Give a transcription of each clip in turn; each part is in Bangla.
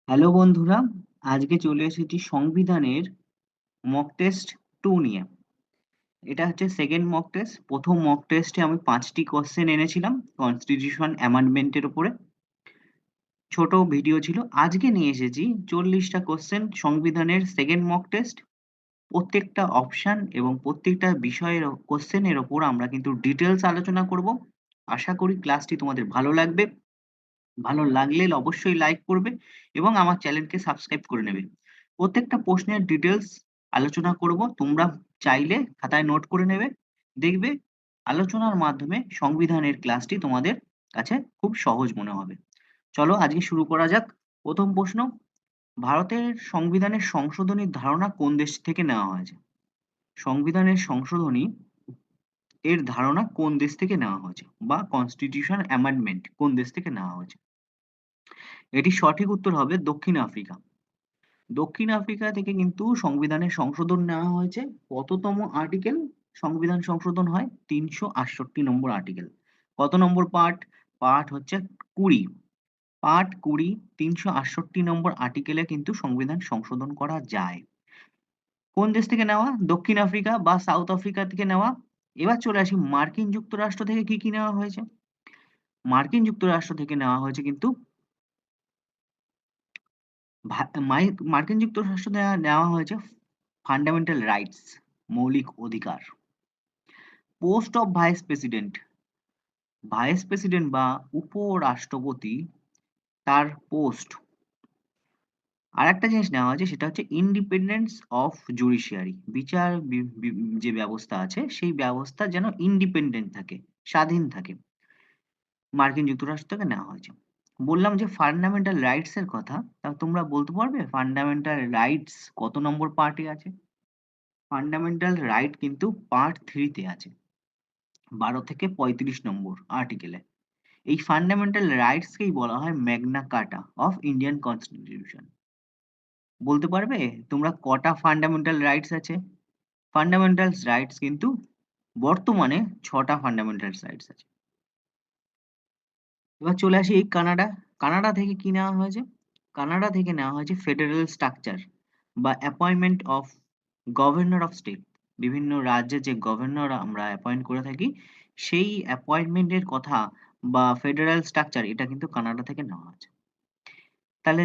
হ্যালো বন্ধুরা, আজকে চলে এসেছি সংবিধানের মক টেস্ট 2 নিয়ে। এটা হচ্ছে সেকেন্ড মক টেস্ট। প্রথম মক টেস্টে আমি 5টি কোয়েশ্চেন এনেছিলাম কনস্টিটিউশন অ্যামেন্ডমেন্টের উপরে। ছোট ভিডিও ছিল। আজকে নিয়ে এসেছি 40টা কোয়েশ্চেন সংবিধানের সেকেন্ড মক টেস্ট। প্রত্যেকটা অপশন এবং প্রত্যেকটা বিষয়ের কোয়েশ্চেনের ওপর আমরা কিন্তু ডিটেইলস আলোচনা করব। আশা করি ক্লাসটি তোমাদের ভালো লাগবে। ভালো লাগলে অবশ্যই লাইক করবে এবং আমার চ্যানেলকে সাবস্ক্রাইব করে নেবে। প্রত্যেকটা প্রশ্নের ডিটেইলস আলোচনা করব। তোমরা চাইলে খাতায় নোট করে নেবে। দেখবে আলোচনার মাধ্যমে সংবিধানের ক্লাসটি তোমাদের কাছে খুব সহজ মনে হবে। চলো আজকে শুরু করা যাক। প্রথম প্রশ্ন, ভারতের সংবিধানের সংশোধনীর ধারণা কোন দেশ থেকে নেওয়া হয়েছে? সংবিধানের সংশোধনী এর ধারণা কোন দেশ থেকে নেওয়া হয়েছে বা কনস্টিটিউশন অ্যামেন্ডমেন্ট কোন দেশ থেকে নেওয়া হয়েছে? এটির সঠিক উত্তর হবে দক্ষিণ আফ্রিকা। দক্ষিণ আফ্রিকা থেকে কিন্তু সংবিধানের সংশোধন নেওয়া হয়েছে। কততম আর্টিকেল সংবিধান সংশোধন হয়? ৩৬৮ নম্বর আর্টিকেল। কত নম্বর পার্ট? পার্ট হচ্ছে ২০। পার্ট ২০ ৩৬৮ নম্বর আর্টিকেলে কিন্তু সংবিধান সংশোধন করা যায়। কোন দেশ থেকে নেওয়া? দক্ষিণ আফ্রিকা বা সাউথ আফ্রিকা থেকে নেওয়া। এবার চলে আসি মার্কিন যুক্তরাষ্ট্র থেকে কি, কি নেওয়া হয়েছে? মার্কিন যুক্তরাষ্ট্র থেকে নেওয়া হয়েছে কিন্তু ভা মাই মার্কিন যুক্তরাষ্ট্র থেকে নেওয়া হয়েছে ফান্ডামেন্টাল রাইটস, মৌলিক অধিকার। Post of vice president, vice president বা উপরাষ্ট্রপতি তার পোস্ট। আরেকটা জিনিস নেওয়া হয়েছে সেটা হচ্ছে ইন্ডিপেন্ডেন্স অফ জুডিশিয়ারি, বিচার যে ব্যবস্থা আছে সেই ব্যবস্থা যেন ইন্ডিপেন্ডেন্ট থাকে, স্বাধীন থাকে। মার্কিন যুক্তরাষ্ট্র থেকে নেওয়া হয়েছে। বললাম যে ফান্ডামেন্টাল রাইটস এর কথা, তা তোমরা বলতে পারবে ফান্ডামেন্টাল রাইটস কত নম্বর পার্টে আছে? ফান্ডামেন্টাল রাইট কিন্তু পার্ট 3 তে আছে, 12 থেকে 35 নম্বর আর্টিকেলে। এই ফান্ডামেন্টাল রাইটস কেই বলা হয় Magna Carta of Indian constitution. বলতে পারবে তোমরা কটা ফান্ডামেন্টাল রাইটস আছে? ফান্ডামেন্টাল রাইটস কিন্তু বর্তমানে 6টা ফান্ডামেন্টাল রাইটস আছে। এবার চলে আসি এই কানাডা। কানাডা থেকে কি নেওয়া হয়েছে? কানাডা থেকে নেওয়া হয়েছে ফেডারেল স্ট্রাকচার বা appointment of governor of state. বিভিন্ন রাজ্যে যে গভর্নর আমরা অ্যাপয়েন্ট করে থাকি সেই অ্যাপয়েন্টমেন্টের কথা বা ফেডারেল স্ট্রাকচার এটা কিন্তু কানাডা থেকে নেওয়া হয়েছে। তাহলে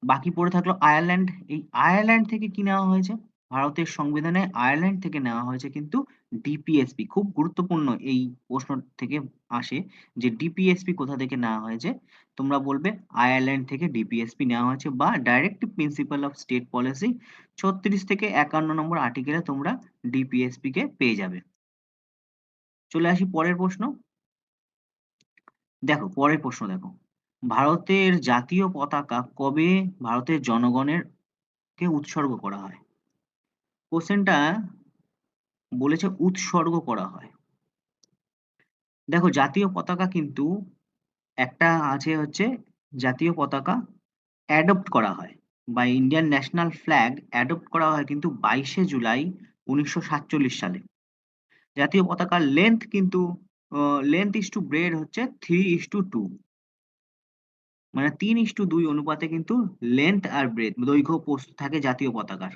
বাকি পড়ে থাকলো আয়ারল্যান্ড। এই আয়ারল্যান্ড থেকে কি নেওয়া হয়েছে? ভারতের সংবিধানে আয়ারল্যান্ড থেকে নেওয়া হয়েছে কিন্তু ডিপিএসপি। খুব গুরুত্বপূর্ণ এই প্রশ্ন থেকে আসে যে ডিপিএসপি কোথা থেকে নেওয়া হয়েছে। তোমরা বলবে আয়ারল্যান্ড থেকে ডিপিএসপি নেওয়া হয়েছে বা directive principle of state policy ৩৬ থেকে ৫১ নম্বর আর্টিকেলে তোমরা ডিপিএসপি কে পেয়ে যাবে। চলে আসি পরের প্রশ্ন। দেখো পরের প্রশ্ন দেখো, ভারতের জাতীয় পতাকা কবে ভারতের জনগণের কে উৎসর্গ করা হয়? কোশ্চেনটা বলেছে উৎসর্গ করা হয়। দেখো জাতীয় পতাকা কিন্তু একটা আছে হচ্ছে জাতীয় পতাকা অ্যাডপ্ট করা হয় বা ইন্ডিয়ান ন্যাশনাল ফ্ল্যাগ অ্যাডপ্ট করা হয় কিন্তু 22শে জুলাই 1947 সালে। জাতীয় পতাকার লেন্থ কিন্তু লেন্থ ইস টু ব্রেড হচ্ছে 3:2, মানে 3:2 অনুপাতে কিন্তু লেন্থ আর ব্রেডথ দৈর্ঘ্য প্রস্থ থাকে জাতীয় পতাকার।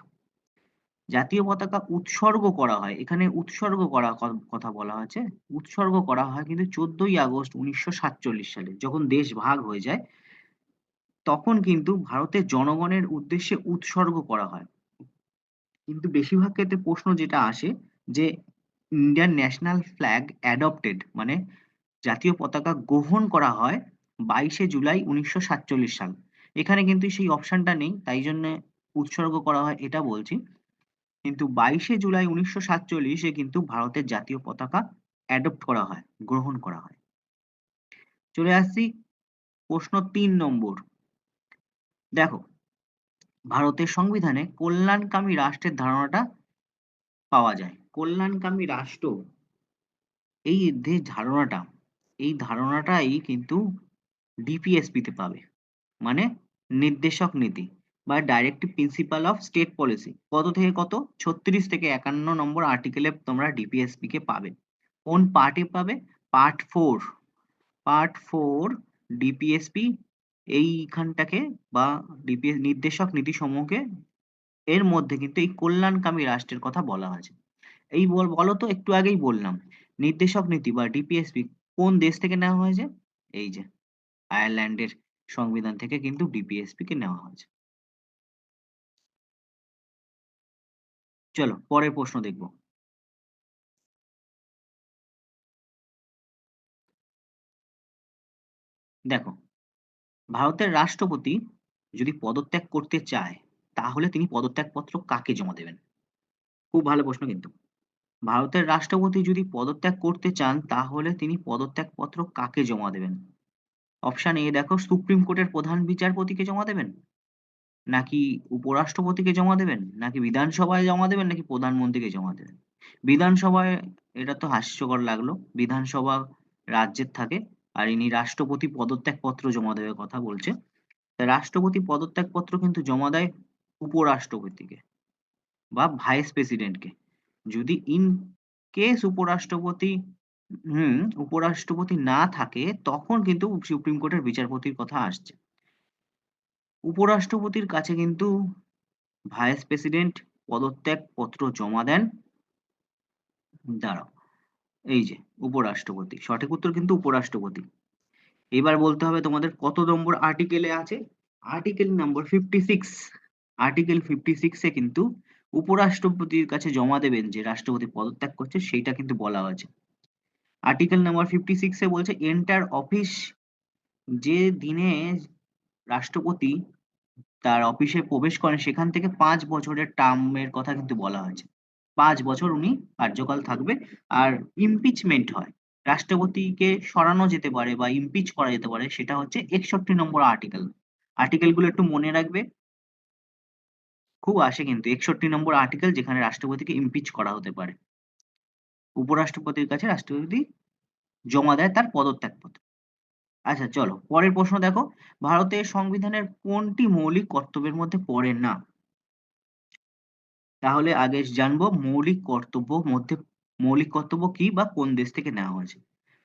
জাতীয় পতাকা উৎসর্গ করা হয়। এখানে উৎসর্গ করা কথা বলা হয়েছে। উৎসর্গ করা হয় কিন্তু 14ই আগস্ট 1947 সালে। যখন দেশ ভাগ হয়ে যায়, তখন কিন্তু ভারতের জনগণের উদ্দেশ্যে উৎসর্গ করা হয়। কিন্তু বেশিরভাগ ক্ষেত্রে প্রশ্ন যেটা আসে যে ইন্ডিয়ান ন্যাশনাল ফ্ল্যাগ অ্যাডপ্টেড মানে জাতীয় পতাকা গ্রহণ করা হয় 22শে জুলাই 1947 সাল। এখানে কিন্তু সেই অপশনটা নেই। তাই জন্যে উৎসর্গ করা হয় এটা বলছি। কিন্তু 22শে জুলাই 1947 এ কিন্তু ভারতের জাতীয় পতাকা অ্যাডপ্ট করা হয়, গ্রহণ করা হয়। চলে আসছি প্রশ্ন ৩ নম্বর। দেখো, ভারতের সংবিধানে কল্যাণকামী রাষ্ট্রের ধারণাটা পাওয়া যায়। কল্যাণকামী রাষ্ট্র এই যে ধারণাটা, এই ধারণাটাই কিন্তু ডিপিএসপি তে পাবে। মানে নির্দেশক নীতি বা directive principle of state policy. কত থেকে কত? ৩৬ থেকে ৫১ নম্বর আর্টিকেলে তোমরা ডিপিএসপি কে পাবে। কোন পার্টে পাবে? পার্ট 4। পার্ট 4 ডিপিএসপি এইখানটাকে বা নির্দেশক নীতিসমূহকে এর মধ্যে কিন্তু এই কল্যাণকামী রাষ্ট্রের কথা বলা হয়েছে। এই বলো তো, একটু আগেই বললাম, নির্দেশক নীতি বা ডিপিএসপি কোন দেশ থেকে নেওয়া হয়েছে? এই যে আয়ারল্যান্ডের সংবিধান থেকে কিন্তু ডিপিএসপি কে নেওয়া হয়েছে। চলো পরের প্রশ্ন দেখব। দেখো, ভারতের রাষ্ট্রপতি যদি পদত্যাগ করতে চায়, তাহলে তিনি পদত্যাগপত্র কাকে জমা দেবেন? খুব ভালো প্রশ্ন কিন্তু। ভারতের রাষ্ট্রপতি যদি পদত্যাগ করতে চান, তাহলে তিনি পদত্যাগপত্র কাকে জমা দেবেন? অপশন এ দেখো, সুপ্রিম কোর্টের প্রধান বিচারপতিকে জমা দেবেন, নাকি উপরাষ্ট্রপতিকে জমা দেবেন, নাকি বিধানসভায় জমা দেবেন, নাকি প্রধানমন্ত্রীকে জমা দেবেন? বিধানসভায়, এটা তো হাস্যকর লাগলো, বিধানসভা রাজ্যের থাকে, আর ইনি রাষ্ট্রপতি পদত্যাগপত্র জমা দেওয়ার কথা বলছে। তা রাষ্ট্রপতি পদত্যাগপত্র কিন্তু জমা দেয় উপরাষ্ট্রপতিকে বা ভাইস প্রেসিডেন্টকে। যদি ইন কেস উপরাষ্ট্রপতি না থাকে, তখন কিন্তু সুপ্রিম কোর্টের বিচারপতির কথা আসছে। উপরাষ্ট্রপতির কাছে কিন্তু ভাইস প্রেসিডেন্ট পদত্যাগপত্র জমা দেন। দাঁড়াও, এই যে উপরাষ্ট্রপতি, সঠিক উত্তর কিন্তু উপরাষ্ট্রপতি। এবার বলতে হবে তোমাদের কত নম্বর আর্টিকেলে আছে। Article number 56। আর্টিকেল 56 এ কিন্তু উপরাষ্ট্রপতির কাছে জমা দেবেন, যে রাষ্ট্রপতি পদত্যাগ করছে সেইটা কিন্তু বলা হয়েছে। আর্টিকেল নাম্বার 56 এ বলছে, এন্টার অফিস, যে দিনে রাষ্ট্রপতি তার অফিসে প্রবেশ করেন, সেখান থেকে 5 বছরের টার্মের কথা কিন্তু বলা হয়েছে। 5 বছর উনি কার্যকাল থাকবে। আর ইমপিচমেন্ট হয়, রাষ্ট্রপতিকে সরানো যেতে পারে বা ইমপিচ করা যেতে পারে, সেটা হচ্ছে 61 নম্বর আর্টিকেল। আর্টিকেল গুলো একটু মনে রাখবে, খুব আসে কিন্তু 61 নম্বর আর্টিকেল, যেখানে রাষ্ট্রপতিকে ইমপিচ করা হতে পারে। উপরাষ্ট্রপতির কাছে রাষ্ট্রপতি জমা দেয় তার পদত্যাগপত্র। আচ্ছা চলো পরের প্রশ্ন দেখো, ভারতের সংবিধানের কোনটি মৌলিক কর্তব্যের মধ্যে পড়ে না? তাহলে আগে জানবো মৌলিক কর্তব্য কি বা কোন দেশ থেকে নেওয়া হয়েছে।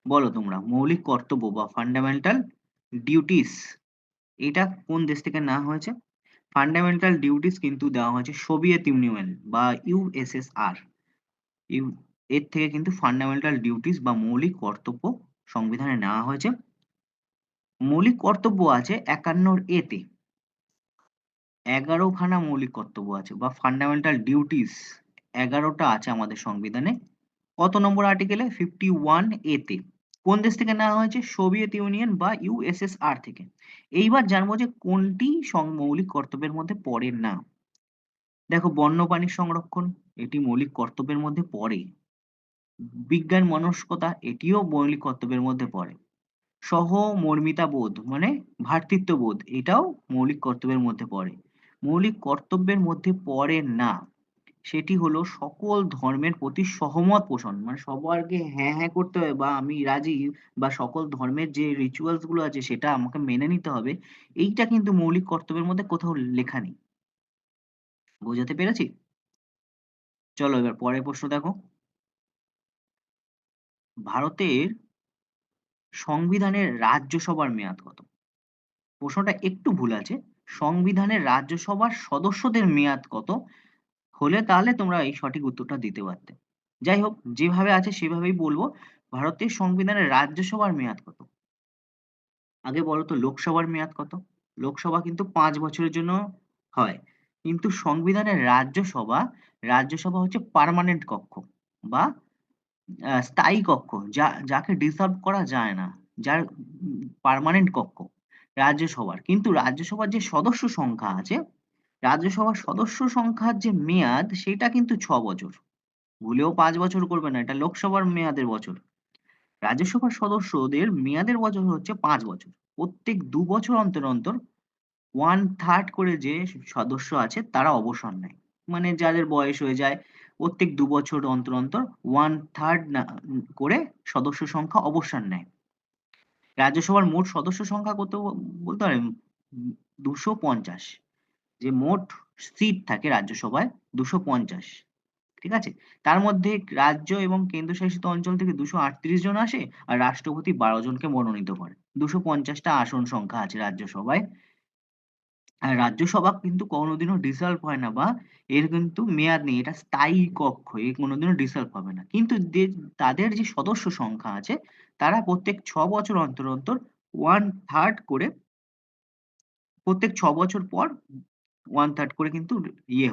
বলো তোমরা, মৌলিক কর্তব্য বা ফান্ডামেন্টাল ডিউটিস, এটা কোন দেশ থেকে নেওয়া হয়েছে? ফান্ডামেন্টাল ডিউটিস কিন্তু দেওয়া হয়েছে সোভিয়েত ইউনিয়ন বা ইউএসএসআর। ইউ এর থেকে কিন্তু ফান্ডামেন্টাল ডিউটিস বা মৌলিক কর্তব্য সংবিধানে নেওয়া হয়েছে। মৌলিক কর্তব্য আছে 51 এ তে। 11 খানা মৌলিক কর্তব্য আছে বা ফান্ডামেন্টাল ডিউটিস 11টা আছে আমাদের সংবিধানে। কত নম্বর আর্টিকেলে? 51 এ তে। কোন দেশ থেকে নেওয়া হয়েছে? সোভিয়েত ইউনিয়ন বা ইউএসএসআর থেকে। এইবার জানবো যে কোনটি মৌলিক কর্তব্যের মধ্যে পড়ে না। দেখো, বন্যপ্রাণীর সংরক্ষণ, এটি মৌলিক কর্তব্যের মধ্যে পড়ে। বিজ্ঞান মনস্কতা, এটিও মৌলিক কর্তব্যের মধ্যে পড়ে। সহমর্মিতা বোধ মানে ভ্রাতৃত্ববোধ, এটাও মৌলিক কর্তব্যের মধ্যে পড়ে। মৌলিক কর্তব্যের মধ্যে পড়ে না সেটি হলো সকল ধর্মের প্রতি সহমত পোষণ, মানে সবারকে হ্যাঁ হ্যাঁ করতে হবে বা আমি রাজি, বা সকল ধর্মের যে রিচুয়ালস গুলো আছে সেটা আমাকে মেনে নিতে হবে, এইটা কিন্তু মৌলিক কর্তব্যের মধ্যে কোথাও লেখা নেই। বোঝাতে পেরেছি? চলো এবার পরের প্রশ্ন দেখো, ভারতের সংবিধানের রাজ্যসভার মেয়াদ কত? প্রশ্নটা একটু ভুল আছে। সংবিধানের রাজ্যসভার সদস্যদের মেয়াদ কত হলে তাহলে তোমরা এই সঠিক উত্তরটা দিতে পারতে। যাই হোক, যেভাবে আছে সেভাবেই বলবো। ভারতের সংবিধানের রাজ্যসভার মেয়াদ কত? আগে বলো তো লোকসভার মেয়াদ কত? লোকসভা কিন্তু 5 বছরের জন্য হয়, কিন্তু সংবিধানের রাজ্যসভা হচ্ছে পার্মানেন্ট কক্ষ বা স্থায়ী কক্ষ, যাকে ডিসলভ করা যায় না, যার পার্মানেন্ট কক্ষ রাজ্যসভার। কিন্তু রাজ্যসভার যে সদস্য সংখ্যা আছে, রাজ্যসভার সদস্য সংখ্যার যে মেয়াদ, সেটা কিন্তু 6 বছর। ভুলেও 5 বছর করবে না, এটা লোকসভার মেয়াদের বছর। রাজ্যসভার সদস্যদের মেয়াদের বছর হচ্ছে 5 বছর। প্রত্যেক 2 বছর অন্তর অন্তর 1/3 করে যে সদস্য আছে তারা অবসর নেয়। মানে যাদের বয়স হয়ে যায়, প্রত্যেক 2 বছর অন্তর অন্তর 1/3 করে সদস্য সংখ্যা অবসর নেয়। রাজ্যসভার মোট সদস্য সংখ্যা কত বলতে পারেন? 250। যে মোট সিট থাকে রাজ্যসভায় 250। ঠিক আছে? তার মধ্যে রাজ্য এবং কেন্দ্রশাসিত অঞ্চল থেকে 238 জন আসে, আর রাষ্ট্রপতি 12 জনকে মনোনীত করে। 250টা আসন সংখ্যা আছে রাজ্যসভায়। আর রাজ্যসভা কিন্তু কোনোদিনও ডিসলভ হয় না, বা এর কিন্তু মেয়াদ নেই। এটা স্থায়ী কক্ষ। এ কোনোদিনও ডিসলভ হবে না। কিন্তু তাদের যে সদস্য সংখ্যা আছে, তারা প্রত্যেক ৬ বছর অন্তর, অন্তর 1/3 করে, প্রত্যেক ৬ বছর পর 1/3 করে কিন্তু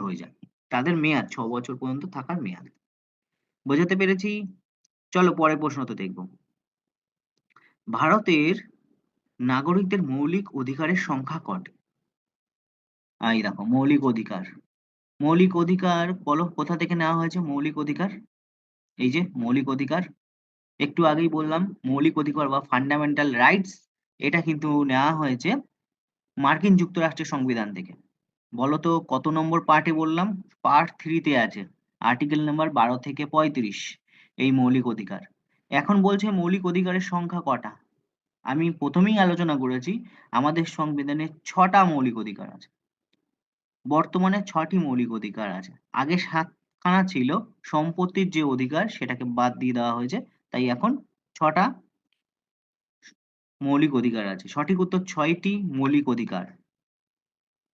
হয়ে যায়। তাদের মেয়াদ ৬ বছর পর্যন্ত থাকার মেয়াদ। বোঝাতে পেরেছি? চলো পরের প্রশ্নটা দেখব। ভারতের নাগরিকদের মৌলিক অধিকারের সংখ্যা কটি? এই দেখো মৌলিক অধিকার। মৌলিক অধিকার বলো কোথা থেকে নেওয়া হয়েছে মৌলিক অধিকার? এই যে মৌলিক অধিকার, একটু আগেই বললাম মৌলিক অধিকার বা ফান্ডামেন্টাল রাইটস, এটা কিন্তু নেওয়া হয়েছে মার্কিন যুক্তরাষ্ট্রের সংবিধান থেকে। বলো তো কত নম্বর পার্টে বললাম? পার্ট 3 তে আছে। আর্টিকেল নাম্বার 12 থেকে 35 এই মৌলিক অধিকার। এখন বলছে মৌলিক অধিকারের সংখ্যা কটা? আমি প্রথমেই আলোচনা করেছি আমাদের সংবিধানে 6টা মৌলিক অধিকার আছে। বর্তমানে 6টি মৌলিক অধিকার আছে। আগে 7খানা ছিল। সম্পত্তির যে অধিকার সেটাকে বাদ দিয়ে দেওয়া হয়েছে। তাই এখন 6টা মৌলিক অধিকার আছে। সঠিক উত্তর 6টি মৌলিক অধিকার।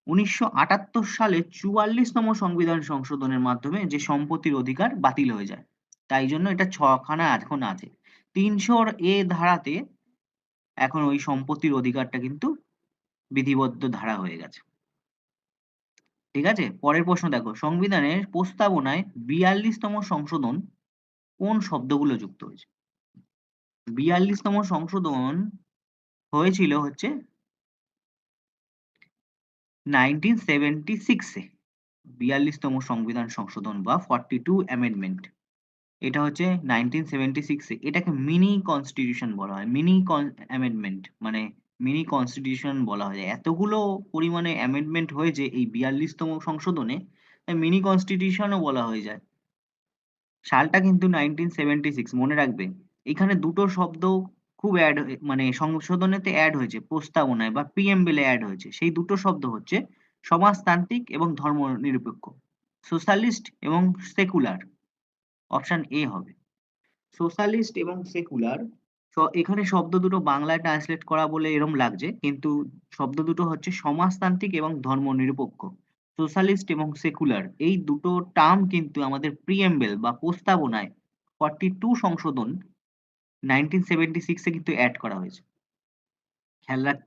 1978 সালে 44তম সংবিধান সংশোধনের মাধ্যমে যে সম্পত্তির অধিকার বাতিল হয়ে যায়। তাই জন্য এটা 6খানা এখন আছে। 300 ধারাতে এখন ওই সম্পত্তির অধিকারটা কিন্তু বিধিবদ্ধ ধারা হয়ে গেছে। ঠিক আছে? পরের প্রশ্ন দেখো। সংবিধানের প্রস্তাবনায় 42তম সংশোধন কোন শব্দগুলো যুক্ত হয়েছে? 42তম সংশোধন হয়েছিল হচ্ছে 1976 এ। 42তম সংবিধান সংশোধন বা 42 অ্যামেন্ডমেন্ট। এটা হচ্ছে 1976 এ। এটাকে মিনি কনস্টিটিউশন বলা হয়। মিনি অ্যামেন্ডমেন্ট মানে মিনি কনস্টিটিউশন বলা হয়। এতগুলো পরিমাণে অ্যামেন্ডমেন্ট হয়েছে এই 42তম সংশোধনে, তাই মিনি কনস্টিটিউশনও বলা হয়ে যায়। সালটা কিন্তু 1976, মনে রাখবে। এখানে দুটো শব্দ খুব মানে সংশোধনীতে অ্যাড হয়েছে, প্রস্তাবনায় বা প্রিএমবেল এ অ্যাড হয়েছে। সেই দুটো শব্দ হচ্ছে সমাজতান্ত্রিক এবং ধর্মনিরপেক্ষ। সোশ্যালিস্ট এবং সেকুলার। অপশন এ হবে। সোশ্যালিস্ট এবং সেকুলার, এখানে শব্দ দুটো বাংলায় ট্রান্সলেট করা বলে এরম লাগছে, কিন্তু শব্দ দুটো হচ্ছে সমাজতান্ত্রিক এবং ধর্মনিরপেক্ষ। সোশ্যালিস্ট এবং সেকুলার এই দুটো টার্ম কিন্তু আমাদের প্রিএমবেল বা প্রস্তাবনায় 42 সংশোধন 1976 এ কিন্তু অ্যাড করা হয়েছে।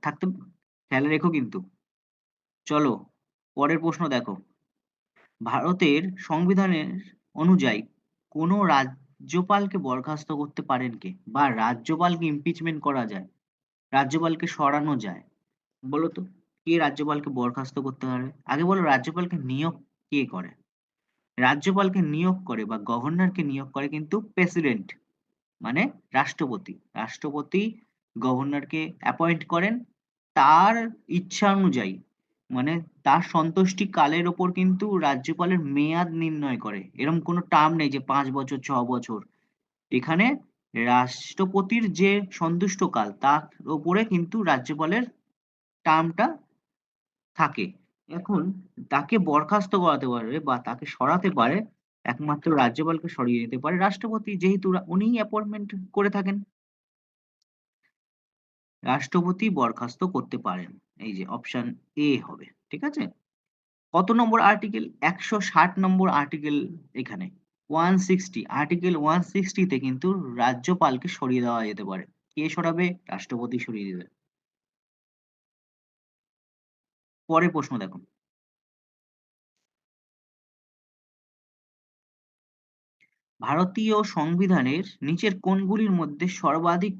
থাকতে খেয়াল রেখো কিন্তু। চলো পরের প্রশ্ন দেখো। ভারতের সংবিধানের অনুযায়ী কোনো রাজ্যপালকে বরখাস্ত করতে পারেন কে, বা রাজ্যপালকে ইমপিচমেন্ট করা যায়, রাজ্যপালকে সরানো যায়? বলো তো কে রাজ্যপালকে বরখাস্ত করতে পারবে? আগে বলো রাজ্যপালকে নিয়োগ কে করে? রাজ্যপালকে নিয়োগ করে বা গভর্নরকে নিয়োগ করে কিন্তু প্রেসিডেন্ট, মানে রাষ্ট্রপতি। রাষ্ট্রপতি গভর্নরকে অ্যাপয়েন্ট করেন তার ইচ্ছা অনুযায়ী, মানে তার সন্তুষ্টি কালের ওপর কিন্তু রাজ্যপালের মেয়াদ নির্ণয় করে। এরকম কোনো টার্ম নেই যে 5 বছর 6 বছর। এখানে রাষ্ট্রপতির যে সন্তুষ্টকাল তার উপরে কিন্তু রাজ্যপালের টার্মটা থাকে। এখন তাকে বরখাস্ত করাতে পারে বা তাকে সরাতে পারে একমাত্র রাজ্যপালকে সরিয়ে দিতে পারে রাষ্ট্রপতি, যেহেতু উনিই অ্যাপয়েন্টমেন্ট করে থাকেন। রাষ্ট্রপতি বরখাস্ত করতে পারেন। এই যে অপশন এ হবে। ঠিক আছে? কত নম্বর আর্টিকেল? 160 নম্বর আর্টিকেল এখানে। 160 আর্টিকেল 160 তে কিন্তু রাজ্যপালকে সরিয়ে দেওয়া যেতে পারে। কে সরাবে? রাষ্ট্রপতি সরিয়ে দিবে। পরের প্রশ্ন দেখো। ভারতীয় সংবিধানের নিচের কোনগুলির মধ্যে সর্বাধিক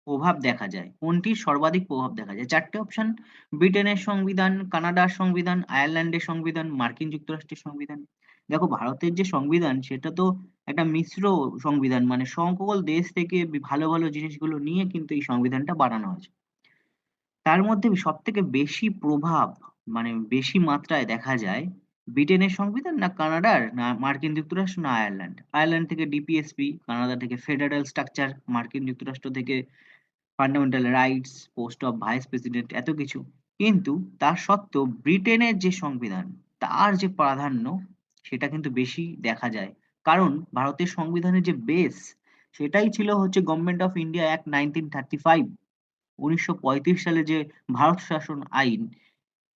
প্রভাব দেখা যায়? কোনটির সর্বাধিক প্রভাব দেখা যায়? 4টে অপশন। ব্রিটেনের সংবিধান, কানাডার সংবিধান, আয়ারল্যান্ডের সংবিধান, মার্কিন যুক্তরাষ্ট্রের সংবিধান। দেখো ভারতের যে সংবিধান সেটা তো একটা মিশ্র সংবিধান, মানে সকল দেশ থেকে ভালো ভালো জিনিসগুলো নিয়ে কিন্তু এই সংবিধানটা বানানো হয়েছে। তার মধ্যে সবথেকে বেশি প্রভাব, মানে বেশি মাত্রায় দেখা যায় ব্রিটেনের সংবিধান, না কানাডার, না মার্কিন যুক্তরাষ্ট্র, না আয়ারল্যান্ড? আয়ারল্যান্ড থেকে ডিপিএসপি, কানাডা থেকে ফেডারেল স্ট্রাকচার, মার্কিন যুক্তরাষ্ট্র থেকে fundamental rights, post of vice president, এত কিছু। কিন্তু তার সত্ত্বেও ব্রিটেনের যে সংবিধান তার যে প্রাধান্য সেটা কিন্তু বেশি দেখা যায়। কারণ ভারতের সংবিধানের যে বেস সেটাই ছিল হচ্ছে গভর্নমেন্ট অফ ইন্ডিয়া অ্যাক্ট 1935। 1935 সালে যে ভারত শাসন আইন,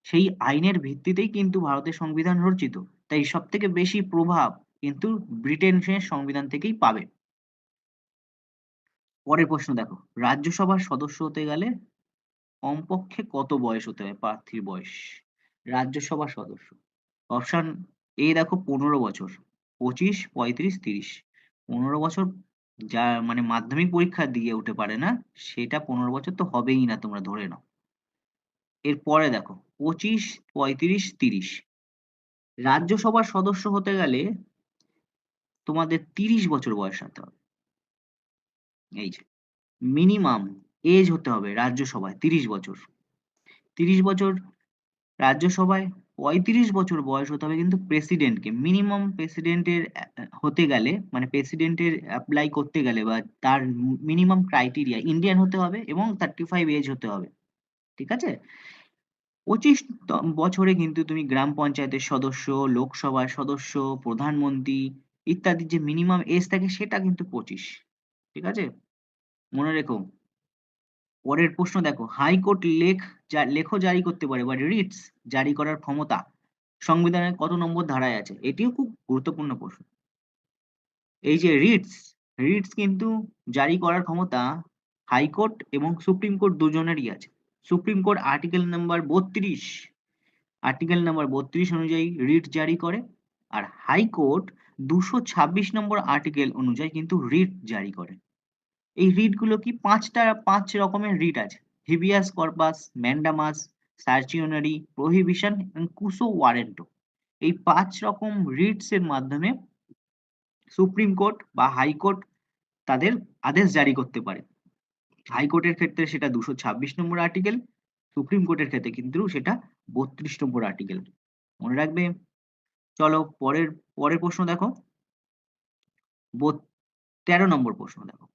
সেই আইনের ভিত্তিতেই কিন্তু ভারতের সংবিধান রচিত। তাই সবথেকে বেশি প্রভাব কিন্তু ব্রিটেনের সংবিধান থেকেই পাবে। পরের প্রশ্ন দেখো, রাজ্যসভার সদস্য হতে গেলে কমপক্ষে কত বয়স হতে হবে প্রার্থীর বয়স? রাজ্যসভার সদস্য। অপশন এ দেখো 15 বছর, 25, 35, 30। 15 বছর যা মানে মাধ্যমিক পরীক্ষা দিয়ে উঠে পারে না, সেটা 15 বছর তো হবেই না, তোমরা ধরে নাও। এরপরে দেখো 25, 35, 30। রাজ্যসভার সদস্য হতে গেলে তোমাদের 30 বছর বয়স হতে হবে। এই যে মিনিমাম এজ হতে হবে রাজ্যসভায় 30 বছর। 30 বছর রাজ্যসভায়, 35 বছর বয়স হতে হবে কিন্তু প্রেসিডেন্টকে। মিনিমাম প্রেসিডেন্টের হতে গেলে, মানে প্রেসিডেন্টের অ্যাপ্লাই করতে গেলে বা তার মিনিমাম ক্রাইটেরিয়া ইন্ডিয়ান হতে হবে এবং 35 এজ হতে হবে। ঠিক আছে? 25 বছরে কিন্তু তুমি গ্রাম পঞ্চায়েতের সদস্য, লোকসভার সদস্য, প্রধানমন্ত্রী ইত্যাদির যে মিনিমাম এজ থাকে সেটা কিন্তু 25। ঠিক আছে? মনে রেখো। পরের প্রশ্ন দেখো, হাইকোর্ট লেখ জারি করতে পারে বা রিটস জারি করার ক্ষমতা সংবিধানের কত নম্বর ধারায় আছে? এটিও খুব গুরুত্বপূর্ণ প্রশ্ন। এই যে রিটস কিন্তু জারি করার ক্ষমতা হাইকোর্ট এবং সুপ্রিম কোর্ট দুজনেরই আছে। সুপ্রিম কোর্ট আর্টিকেল নাম্বার 32 অনুযায়ী রিট জারি করে, আর হাইকোর্ট 226 নম্বর আর্টিকেল অনুযায়ী কিন্তু রিট জারি করে। এই রিট গুলো কি? পাঁচ রকমের রিট আছে: হিবিয়াস কর্পাস, ম্যান্ডামাস, সার্চিওনারি, প্রহিবিশন এবং কুসো ওয়ারেন্টো। এই 5 রকম রিটস এর মাধ্যমে সুপ্রিম কোর্ট বা হাইকোর্ট তাদের আদেশ জারি করতে পারে। হাইকোর্টের ক্ষেত্রে সেটা 226 নম্বর আর্টিকেল, সুপ্রিম কোর্টের ক্ষেত্রে কিন্তু সেটা 32 নম্বর আর্টিকেল। মনে রাখবে। চলো পরের প্রশ্ন দেখো। 13 নম্বর প্রশ্ন দেখো,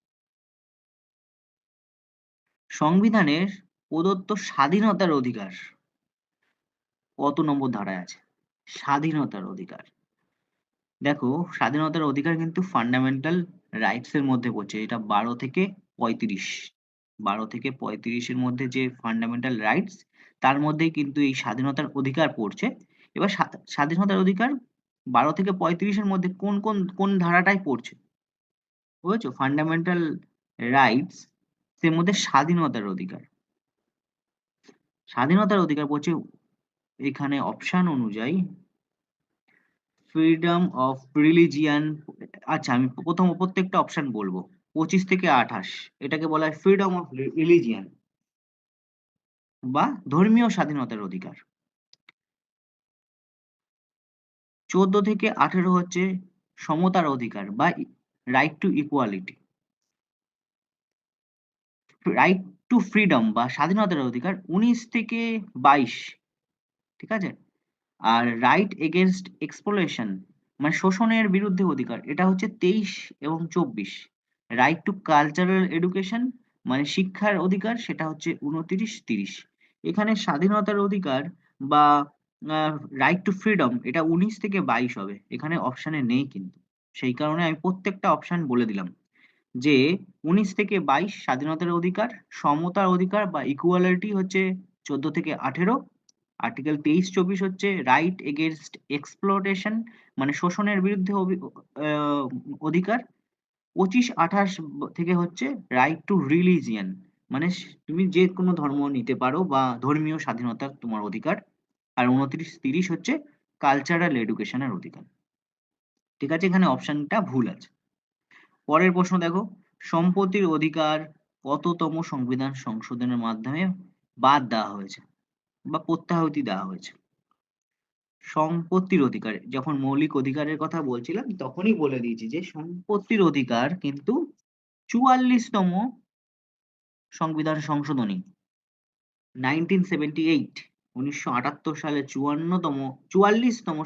সংবিধানের প্রদত্ত স্বাধীনতার অধিকার কত নম্বর ধারায় আছে? স্বাধীনতার অধিকার। দেখো, স্বাধীনতার অধিকার কিন্তু ফান্ডামেন্টাল রাইটস এর মধ্যে পড়ছে। এটা 12 থেকে 35। 12 থেকে 35 এর মধ্যে যে ফান্ডামেন্টাল রাইটস, তার মধ্যেই কিন্তু এই স্বাধীনতার অধিকার পড়ছে। এবার স্বাধীনতার অধিকার 12 থেকে 35 এর মধ্যে কোন ধারাটায় পড়ছে? বুঝেছো? ফান্ডামেন্টাল রাইটস এর মধ্যে স্বাধীনতার অধিকার। স্বাধীনতার অধিকার পড়ছে এখানে অপশন অনুযায়ী ফ্রিডম অফ রিলিজিয়ান। আচ্ছা, আমি প্রত্যেকটা অপশন বলবো। 25 থেকে 28 এটাকে বলা হয় ফ্রিডম অফ রিলিজিয়ান বা ধর্মীয় স্বাধীনতার অধিকার। 14 থেকে 18 হচ্ছে সমতার অধিকার বা right to equality. Right two freedom বা স্বাধীনতার অধিকার 19 থেকে 22। ঠিক আছে? আর রাইট এগেইনস্ট এক্সপ্লোইটেশন মানে শোষণের বিরুদ্ধে অধিকার, এটা হচ্ছে 23 এবং 24। রাইট টু কালচারাল এডুকেশন মানে শিক্ষার অধিকার, সেটা হচ্ছে 29, 30। এখানে স্বাধীনতার অধিকার বা রাইট টু ফ্রিডম এটা 19 থেকে 22 হবে, এখানে অপশনে নেই কিন্তু। সেই কারণে আমি প্রত্যেকটা অপশন বলে দিলাম যে 19 থেকে 22 স্বাধীনতার অধিকার, সমতার অধিকার বা ইকুয়ালিটি হচ্ছে 14 থেকে 18। আর্টিকেল 23-24 হচ্ছে রাইট এগেইনস্ট এক্সপ্লোইটেশন মানে শোষণের বিরুদ্ধে অধিকার। 25-28 থেকে হচ্ছে রাইট টু রিলিজিয়ন মানে তুমি যে কোনো ধর্ম নিতে পারো বা ধর্মীয় স্বাধীনতার তোমার অধিকার। আর 29-30 হচ্ছে কালচারাল এডুকেশনের অধিকার। ঠিক আছে? এখানে অপশনটা ভুল আছে। পরের প্রশ্ন দেখো, সম্পত্তির অধিকার কততম সংবিধান সংশোধনের মাধ্যমে বাদ দেওয়া হয়েছে বা প্রত্যাহতি দেওয়া হয়েছে? সম্পত্তির অধিকার, যখন মৌলিক অধিকারের কথা বলছিলাম তখনই বলে দিয়েছি যে সম্পত্তির অধিকার কিন্তু 44তম সংবিধান সংশোধনী 1978, 1978 সালে 44তম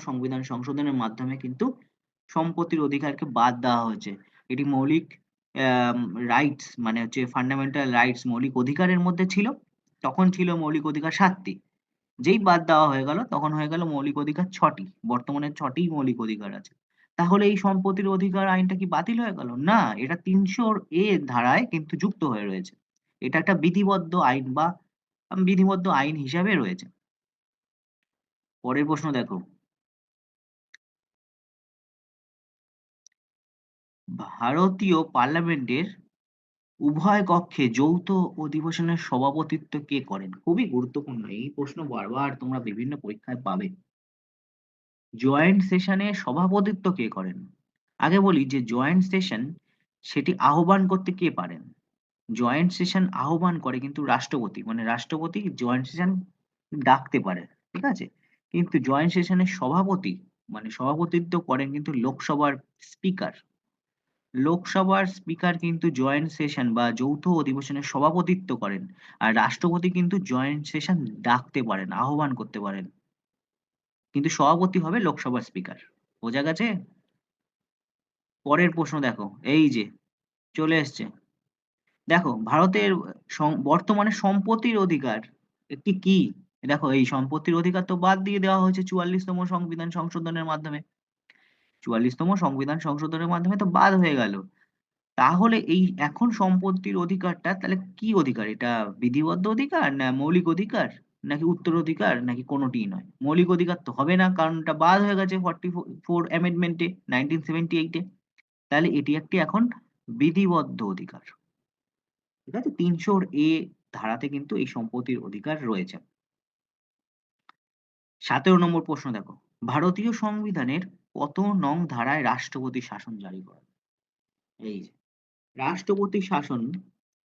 সংবিধান সংশোধনের মাধ্যমে কিন্তু সম্পত্তির অধিকারকে বাদ দেওয়া হয়েছে। এটি মৌলিক রাইটস মানে হচ্ছে ফান্ডামেন্টাল রাইটস, মৌলিক অধিকারের মধ্যে ছিল। তখন ছিল মৌলিক অধিকার 7টি, যেই বাদ দেওয়া হয়ে গেল তখন হয়ে গেল মৌলিক অধিকার 6টি। বর্তমানে 6টি মৌলিক অধিকার আছে। তাহলে এই সম্পত্তির অধিকার আইনটা কি বাতিল হয়ে গেল? না, এটা 300 এ ধারায় কিন্তু যুক্ত হয়ে রয়েছে। এটা একটা বিধিবদ্ধ আইন বা বিধিবদ্ধ আইন হিসাবে রয়েছে। পরের প্রশ্ন দেখো, ভারতীয় পার্লামেন্টের উভয় কক্ষে যৌথ অধিবেশনের সভাপতিত্ব কে করেন? খুবই গুরুত্বপূর্ণ এই প্রশ্ন, বারবার তোমরা বিভিন্ন পরীক্ষায় পাবে। জয়েন্ট সেশনে সভাপতিত্ব কে করেন? আগে বলি যে জয়েন্ট সেশন সেটি আহ্বান করতে কে পারেন? জয়েন্ট সেশন আহ্বান করে কিন্তু রাষ্ট্রপতি, মানে রাষ্ট্রপতি জয়েন্ট সেশন ডাকতে পারে, ঠিক আছে? কিন্তু জয়েন্ট সেশনের সভাপতি মানে সভাপতিত্ব করেন কিন্তু লোকসভার স্পিকার। লোকসভার স্পিকার কিন্তু জয়েন্ট সেশন বা যৌথ অধিবেশনের সভাপতিত্ব করেন। আর রাষ্ট্রপতি কিন্তু জয়েন্ট সেশন ডাকতে পারেন, আহ্বান করতে পারেন। কিন্তু সভাপতি হবে লোকসভার স্পিকার। বোঝা গেছে? পরের প্রশ্ন দেখো, এই যে চলে এসছে। দেখো ভারতের বর্তমানে সম্পত্তির অধিকার একটি কি? দেখো এই সম্পত্তির অধিকার তো বাদ দিয়ে দেওয়া হয়েছে ৪৪তম সংবিধান সংশোধনের মাধ্যমে। ৪৪তম সংবিধান সংশোধনের মাধ্যমে তো বাদ হয়ে গেল। তাহলে এই এখন সম্পত্তির অধিকারটা তাহলে কি অধিকার? এটা বিধিবদ্ধ অধিকার না মৌলিক অধিকার নাকি উত্তরাধিকার নাকি কোনোটিই নয়? মৌলিক অধিকার তো হবে না, কারণ এটা বাদ হয়ে গেছে 44 অ্যামেন্ডমেন্টে 1978 এ। তাহলে এটি একটি এখন বিধিবদ্ধ অধিকার। ঠিক আছে? ৩০০ ধারাতে কিন্তু এই সম্পত্তির অধিকার রয়েছে। ১৭ নম্বর প্রশ্ন দেখো, ভারতীয় সংবিধানের কত নং ধারায় রাষ্ট্রপতি শাসন জারি করে? এই যে রাষ্ট্রপতি শাসন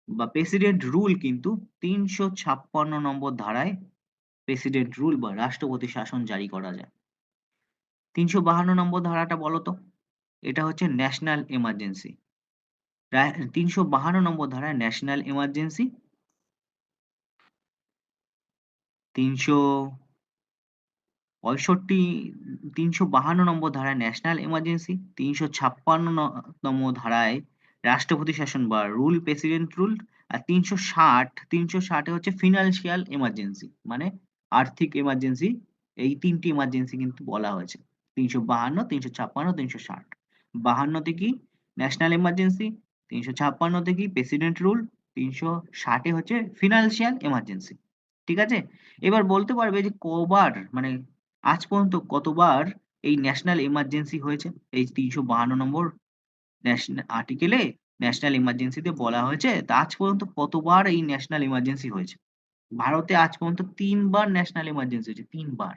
বা প্রেসিডেন্ট রুল কিন্তু ৩৫৬ নম্বর ধারায় প্রেসিডেন্ট রুল বা রাষ্ট্রপতি শাসন জারি করা যায়। ৩৫২ নম্বর ধারাটা বলো তো? এটা হচ্ছে ন্যাশনাল এমার্জেন্সি। ৩৫২ নম্বর ধারায় ন্যাশনাল এমার্জেন্সি, ৩৬৫ ৩৫২ নম্বর ধারায় ন্যাশনাল এমার্জেন্সি, ৩৫৬ তম ধারায় রাষ্ট্রপতি শাসন বা রুল প্রেসিডেন্ট রুল, আর ৩৬০ এ হচ্ছে ফিনান্সিয়াল এমার্জেন্সি মানে আর্থিক এমার্জেন্সি। এই ৩টি এমার্জেন্সি কিন্তু বলা হয়েছে। ৩৫২, ৩৫৬, ৩৬০। ৫২ তে কি? ন্যাশনাল এমার্জেন্সি, ৩৫৬ তে কি? প্রেসিডেন্ট রুল, ৩৬০ এ হচ্ছে ফিনান্সিয়াল এমার্জেন্সি। ঠিক আছে? এবার বলতে পারবে যে কবার মানে আজ পর্যন্ত কতবার এই ন্যাশনাল এমার্জেন্সি হয়েছে? এই ৩৫২ নম্বর আর্টিকেলে ন্যাশনাল এমার্জেন্সিতে বলা হয়েছে, তা আজ পর্যন্ত কতবার এই ন্যাশনাল এমার্জেন্সি হয়েছে? ভারতে আজ পর্যন্ত ৩ বার ন্যাশনাল এমার্জেন্সি হয়েছে, ৩ বার।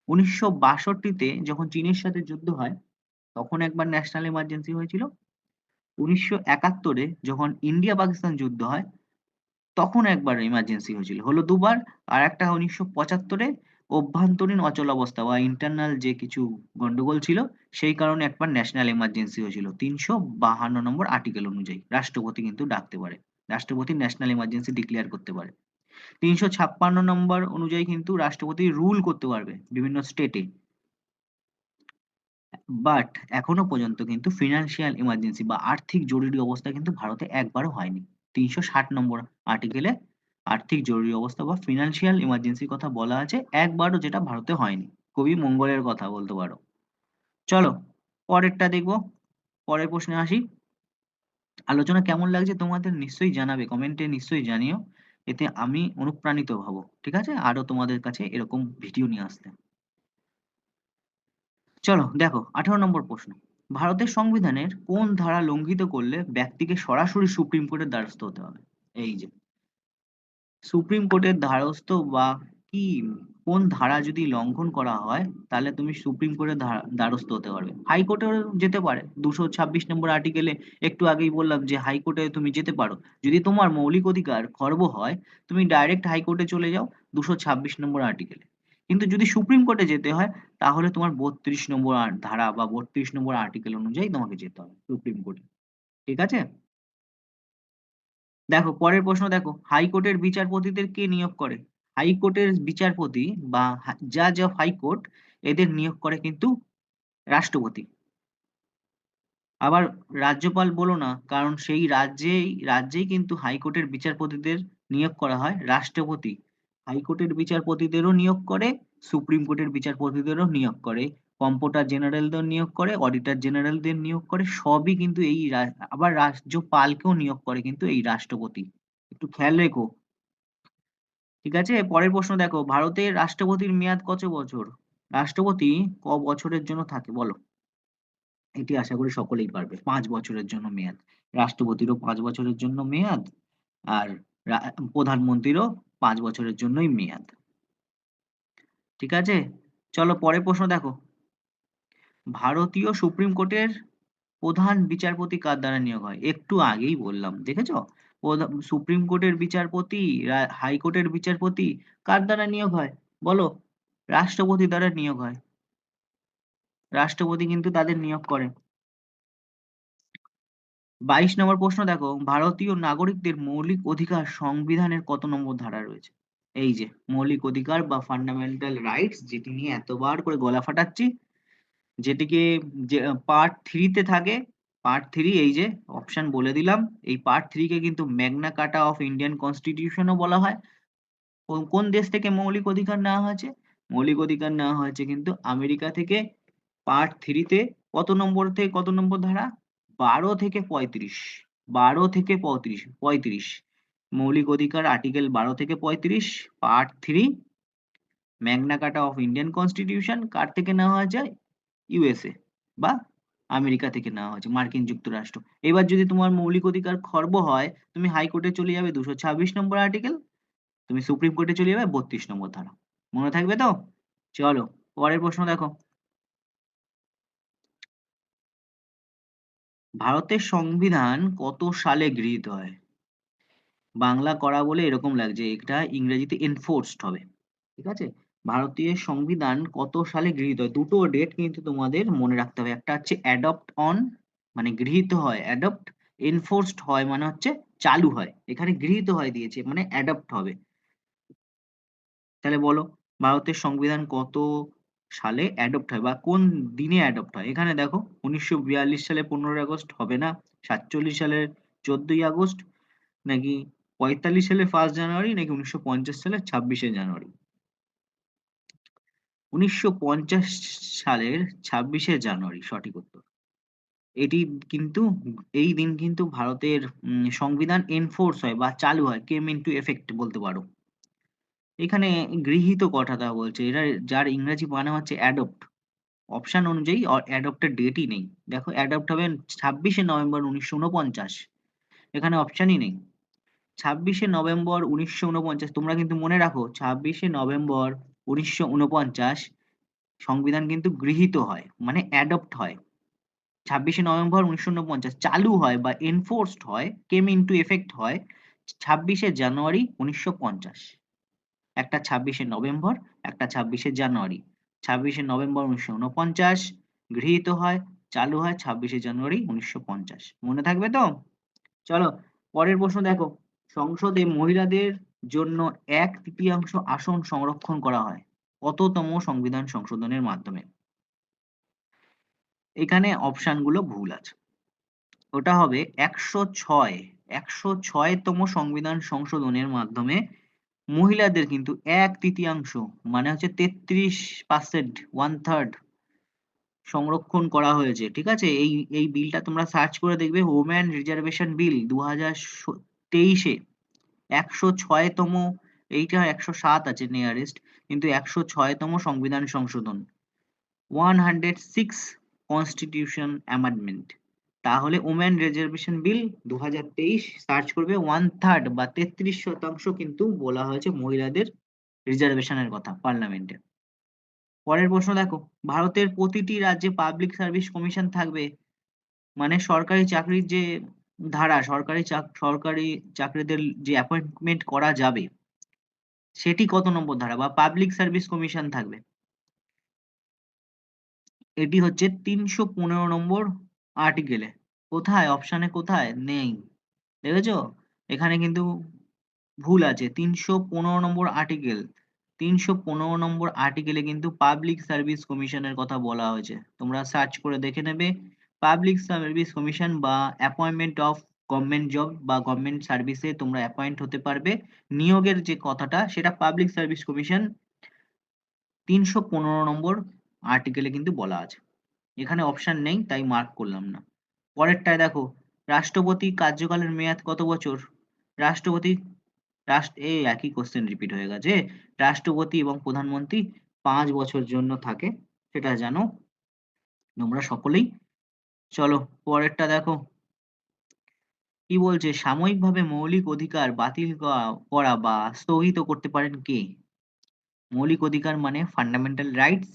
১৯৬২ তে যখন চীনের সাথে যুদ্ধ হয়, তখন একবার ন্যাশনাল এমার্জেন্সি হয়েছিল। ১৯৭১ এ যখন ইন্ডিয়া-পাকিস্তান যুদ্ধ হয়, তখন একবার এমার্জেন্সি হয়েছিল। হলো ২ বার। আরেকটা ১৯৭৫ এ অভ্যন্তরীণ অচলাবস্থা বা ইন্টারনাল যে কিছু গন্ডগোল ছিল, সেই কারণে একবার ন্যাশনাল এমার্জেন্সি হয়েছিল। ৩৫২ নম্বর আর্টিকেল অনুযায়ী রাষ্ট্রপতি কিন্তু ডাকতে পারে। রাষ্ট্রপতি ন্যাশনাল এমার্জেন্সি ডিক্লেয়ার করতে পারে। ৩৫৬ নম্বর অনুযায়ী কিন্তু রাষ্ট্রপতি রুল করতে পারবে বিভিন্ন স্টেটে। বাট এখনো পর্যন্ত কিন্তু ফিনান্সিয়াল এমার্জেন্সি বা আর্থিক জরুরি অবস্থা কিন্তু ভারতে একবারও হয়নি। ৩৬০ নম্বর আর্টিকেলে আর্থিক জরুরি অবস্থা বা ফিনান্সিয়াল এমার্জেন্সির কথা বলা আছে একবারও, যেটা ভারতে হয়নি। খুবই মঙ্গলের কথা বলতে পারো। চলো পরেরটা দেখবো। পরের প্রশ্নে আসি। আলোচনা কেমন লাগছে তোমাদের নিশ্চয়ই জানাবে, কমেন্টে নিশ্চয়ই জানিও। এতে আমি অনুপ্রাণিত হব। ঠিক আছে? আরো তোমাদের কাছে এরকম ভিডিও নিয়ে আসতে। চলো দেখো ১৮ নম্বর প্রশ্ন। ভারতের সংবিধানের কোন ধারা লঙ্ঘিত করলে ব্যক্তিকে সরাসরি সুপ্রিম কোর্টের দ্বারস্থ হতে হবে? এই যে সুপ্রিম কোর্টের দ্বারস্থ বা কি কোন ধারা যদি লঙ্ঘন করা হয় তাহলে তুমি সুপ্রিম কোর্টের দ্বারস্থ হতে পারবে। হাইকোর্টেও যেতে পারে। ২২৬ নম্বর আর্টিকেলে একটু আগেই বললাম যে হাইকোর্টে তুমি যেতে পারো। যদি তোমার মৌলিক অধিকার খর্ব হয় তুমি ডাইরেক্ট হাইকোর্টে চলে যাও ২২৬ নম্বর আর্টিকেলে। কিন্তু যদি সুপ্রিম কোর্টে যেতে হয় তাহলে তোমার ৩২ নম্বর ধারা বা ৩২ নম্বর আর্টিকেল অনুযায়ী তোমাকে যেতে হবে সুপ্রিম কোর্টে। ঠিক আছে? দেখো পরের প্রশ্ন দেখো, হাইকোর্টের বিচারপতিদের কে নিয়োগ করে? হাইকোর্টের বিচারপতি বা জাজ অফ হাইকোর্ট এদের নিয়োগ করে কিন্তু রাষ্ট্রপতি। আবার রাজ্যপাল বলো না, কারণ সেই রাজ্যেই কিন্তু হাইকোর্টের বিচারপতিদের নিয়োগ করা হয় রাষ্ট্রপতি। হাইকোর্টের বিচারপতিদেরও নিয়োগ করে, সুপ্রিম কোর্টের বিচারপতিদেরও নিয়োগ করে, কম্পোটার জেনারেলদের নিয়োগ করে, অডিটর জেনারেলদের নিয়োগ করে, সবই কিন্তু এই আবার রাজ্যপালকেও নিয়োগ করে কিন্তু এই রাষ্ট্রপতি। একটু খেয়াল রেখো। ঠিক আছে, পরের প্রশ্ন দেখো, ভারতের রাষ্ট্রপতির মেয়াদ কত বছর? রাষ্ট্রপতি বছরের জন্য থাকে বলো? এটি আশা করি সকলেই পারবে। ৫ বছরের জন্য মেয়াদ। রাষ্ট্রপতিরও ৫ বছরের জন্য মেয়াদ, আর রা প্রধানমন্ত্রীরও ৫ বছরের জন্যই মেয়াদ। ঠিক আছে? চলো পরের প্রশ্ন দেখো। ভারতীয় সুপ্রিম কোর্টের প্রধান বিচারপতি কার দ্বারা নিয়োগ হয়? একটু আগেই বললাম, দেখেছো? সুপ্রিম কোর্টের বিচারপতি, হাইকোর্টের বিচারপতি কার দ্বারা নিয়োগ হয় বলো? রাষ্ট্রপতি দ্বারা নিয়োগ হয়। রাষ্ট্রপতি কিন্তু তাদের নিয়োগ করে। ২২ নম্বর প্রশ্ন দেখো, ভারতীয় নাগরিকদের মৌলিক অধিকার সংবিধানের কত নম্বর ধারা রয়েছে? এই যে মৌলিক অধিকার বা ফান্ডামেন্টাল রাইটস, যেটি নিয়ে এতবার করে গলা ফাটাচ্ছি, যেটিকে যে পার্ট 3 তে থাকে। পার্ট 3, এই যে অপশন বলে দিলাম। এই পার্ট 3 কে কিন্তু Magna Carta of Indian constitution ও বলা হয়। কোন দেশ থেকে মৌলিক অধিকার নেওয়া হয়েছে? মৌলিক অধিকার নেওয়া হয়েছে কিন্তু আমেরিকা থেকে। পার্ট 3 তে কত নম্বর থেকে কত নম্বর ধারা? ১২ থেকে ৩৫। ১২ থেকে ৩৫। মৌলিক অধিকার আর্টিকেল ১২ থেকে ৩৫, part 3, Magna Carta of Indian constitution কার থেকে নেওয়া হয়েছে? ইউএসএ বা আমেরিকা থেকে নেওয়া হয়েছে, মার্কিন যুক্তরাষ্ট্র। এবার যদি তোমার মৌলিক অধিকার খর্ব হয়, তুমি হাইকোর্টে চলে যাবে ২২৬ নম্বর আর্টিকেল, তুমি সুপ্রিম কোর্টে চলে যাবে ৩২ নম্বর ধারা। মনে থাকবে তো? চলো পরের প্রশ্ন দেখো। ভারতের সংবিধান কত সালে গৃহীত হয়? বাংলা করা বলে এরকম লাগছে, এটা ইংরেজিতে এনফোর্সড হবে। ঠিক আছে? ভারতীয় সংবিধান কত সালে গৃহীত হয়? দুটো ডেট কিন্তু তোমাদের মনে রাখতে হবে। একটা হচ্ছে অ্যাডপ্ট অন, মানে গৃহীত হয় অ্যাডপ্ট। এনফোর্সড হয় মানে হচ্ছে চালু হয়। এখানে গৃহীত হয় দিয়েছে, মানে অ্যাডপ্ট হবে। তাহলে বলো, ভারতের সংবিধান কত সালে অ্যাডপ্ট হয় বা কোন দিনে অ্যাডপ্ট হয়? এখানে দেখো, ১৯৪২ সালে ১৫ই আগস্ট হবে না, ৪৭ সালের ১৪ই আগস্ট, নাকি ৪৫ সালে 1 জানুয়ারি, নাকি ১৯৫০ সালের ২৬শে জানুয়ারি? ১৯৫০ সালের ২৬শে জানুয়ারি সঠিক উত্তর। এটি কিন্তু, এই দিন কিন্তু ভারতের সংবিধান এনফোর্স হয় বা চালু হয়, কেম ইনটু এফেক্ট বলতে পারো। এখানে গৃহীত কথাটা বলছে, এটা যার ইংরেজি মানে হচ্ছে অ্যাডপ্ট। অপশন অনুযায়ী অ্যাডপ্টের ডেটই নেই। দেখো, অ্যাডপ্ট হবে ২৬শে নভেম্বর ১৯৪৯। এখানে অপশনই নেই। ২৬শে নভেম্বর ১৯৪৯, তোমরা কিন্তু মনে রাখো, ২৬শে নভেম্বর ১৯৪৯ সংবিধান কিন্তু গৃহীত হয়, মানে অ্যাডপ্ট হয়। ২৬শে নভেম্বর ১৯৪৯ চালু হয় বা এনফোর্সড হয়, কেম ইনটু এফেক্ট হয় ২৬শে জানুয়ারি ১৯৫০। একটা ২৬শে নভেম্বর, একটা ২৬শে জানুয়ারি। ২৬শে নভেম্বর ১৯৪৯ গৃহীত হয়, চালু হয় ২৬শে জানুয়ারি ১৯৫০। মনে থাকবে তো? চলো পরের প্রশ্ন দেখো। সংসদে মহিলাদের জন্য ১/৩ আসন সংরক্ষণ করা হয় কততম সংবিধান সংশোধনের মাধ্যমে? এখানে অপশন গুলো ভুল আছে। ওটা হবে ১০৬। ১০৬তম সংবিধান সংশোধনের মাধ্যমে মহিলাদের কিন্তু ১/৩ মানে হচ্ছে ৩৩%, 1/3 সংরক্ষণ করা হয়েছে। ঠিক আছে? এই বিলটা তোমরা সার্চ করে দেখবে, ওম্যান রিজার্ভেশন বিল ২০২৩-এ ১০৬তম, এইটা ১০৭ আছে নিয়ারেস্ট, কিন্তু ১০৬তম সংবিধান সংশোধন, 106 কনস্টিটিউশন অ্যামেন্ডমেন্ট। তাহলে ওমেন রিজার্ভেশন বিল ২০২৩ সার্চ করবে, 1/3 বা ৩৩% কিন্তু বলা হয়েছে মহিলাদের রিজার্ভেশনের কথা পার্লামেন্টে। পরের প্রশ্ন দেখো, ভারতের প্রতিটি রাজ্যে পাবলিক সার্ভিস কমিশন থাকবে, মানে সরকারি চাকরির যে ধারা, সরকারি চাকরিদের যে অ্যাপয়েন্টমেন্ট করা যাবে, সেটি কত নম্বর ধারা বা পাবলিক সার্ভিস কমিশন থাকবে? এটি হচ্ছে ৩১৫ নম্বর আর্টিকেলে। কোথায়? অপশনে কোথায়? নেই। দেখেছো? এখানে কিন্তু ভুল আছে। ৩১৫ নম্বর আর্টিকেল, ৩১৫ নম্বর আর্টিকেলে কিন্তু পাবলিক সার্ভিস কমিশনের কথা বলা হয়েছে। তোমরা সার্চ করে দেখে নেবে। পাবলিক সার্ভিস কমিশন বা অ্যাপয়েন্টমেন্ট অফ গভর্নমেন্ট জব বা গভর্নমেন্ট সার্ভিসে তোমরা অ্যাপয়েন্ট হতে পারবে, নিয়োগের যে কথাটা, সেটা পাবলিক সার্ভিস কমিশন ৩১৫ নম্বর আর্টিকেলে কিন্তু বলা আছে। এখানে অপশন নেই, তাই মার্ক করলাম না। পরেরটায় দেখো, রাষ্ট্রপতি কার্যকালের মেয়াদ কত বছর? রাষ্ট্রপতি এই একই কোশ্চেন রিপিট হয়ে গেছে। রাষ্ট্রপতি এবং প্রধানমন্ত্রী ৫ বছর জন্য থাকে, সেটা জানো তোমরা সকলেই। চলো পরেরটা দেখো। কি বলছে? সাময়িকভাবে মৌলিক অধিকার বাতিল করা বা স্থগিত করতে পারেন কে? মৌলিক অধিকার মানে ফান্ডামেন্টাল রাইটস।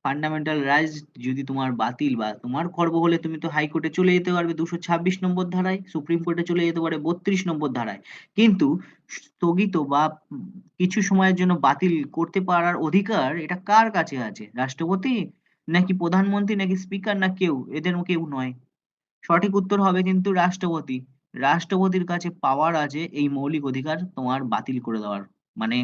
ফান্ডামেন্টাল রাইটস যদি তোমার বাতিল বা তোমার খর্ব হলে তুমি তো হাইকোর্টে চলে যেতে পারবে ২২৬ নম্বর ধারায়, সুপ্রিম কোর্টে চলে যেতে পারে ৩২ নম্বর ধারায়। কিন্তু স্থগিত বা কিছু সময়ের জন্য বাতিল করতে পারার অধিকার এটা কার কাছে আছে? রাষ্ট্রপতি, নাকি প্রধানমন্ত্রী, নাকি স্পিকার, না কেউ? এদের কেউ নয়। সঠিক উত্তর হবে কিন্তু রাষ্ট্রপতি। রাষ্ট্রপতির কাছে পাওয়ার আছে এই মৌলিক অধিকার তোমার বাতিল করে দেওয়ার। মানে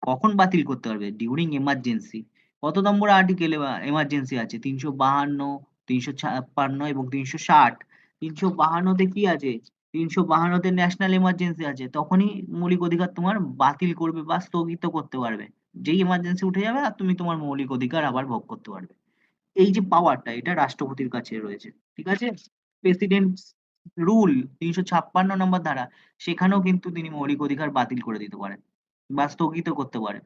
কখন বাতিল করতে পারবে? During emergency. কত নম্বর আর্টিকেলে এমার্জেন্সি আছে? ৩৫২, ৩৫৬ এবং ৩৬০। ৩৫২ তে কি আছে? ৩৫২ তে ন্যাশনাল এমার্জেন্সি আছে। তখনই মৌলিক অধিকার তোমার বাতিল করবে বা স্থগিত করতে পারবে। যেই এমার্জেন্সি উঠে যাবে আর তুমি তোমার মৌলিক অধিকার আবার ভোগ করতে পারবে। এই যে পাওয়ারটা এটা রাষ্ট্রপতির কাছে রয়েছে। ঠিক আছে? প্রেসিডেন্ট রুল ৩৫৬ নম্বর ধারা, সেখানেও কিন্তু তিনি মৌলিক অধিকার বাতিল করে দিতে পারেন বা স্থগিত করতে পারেন।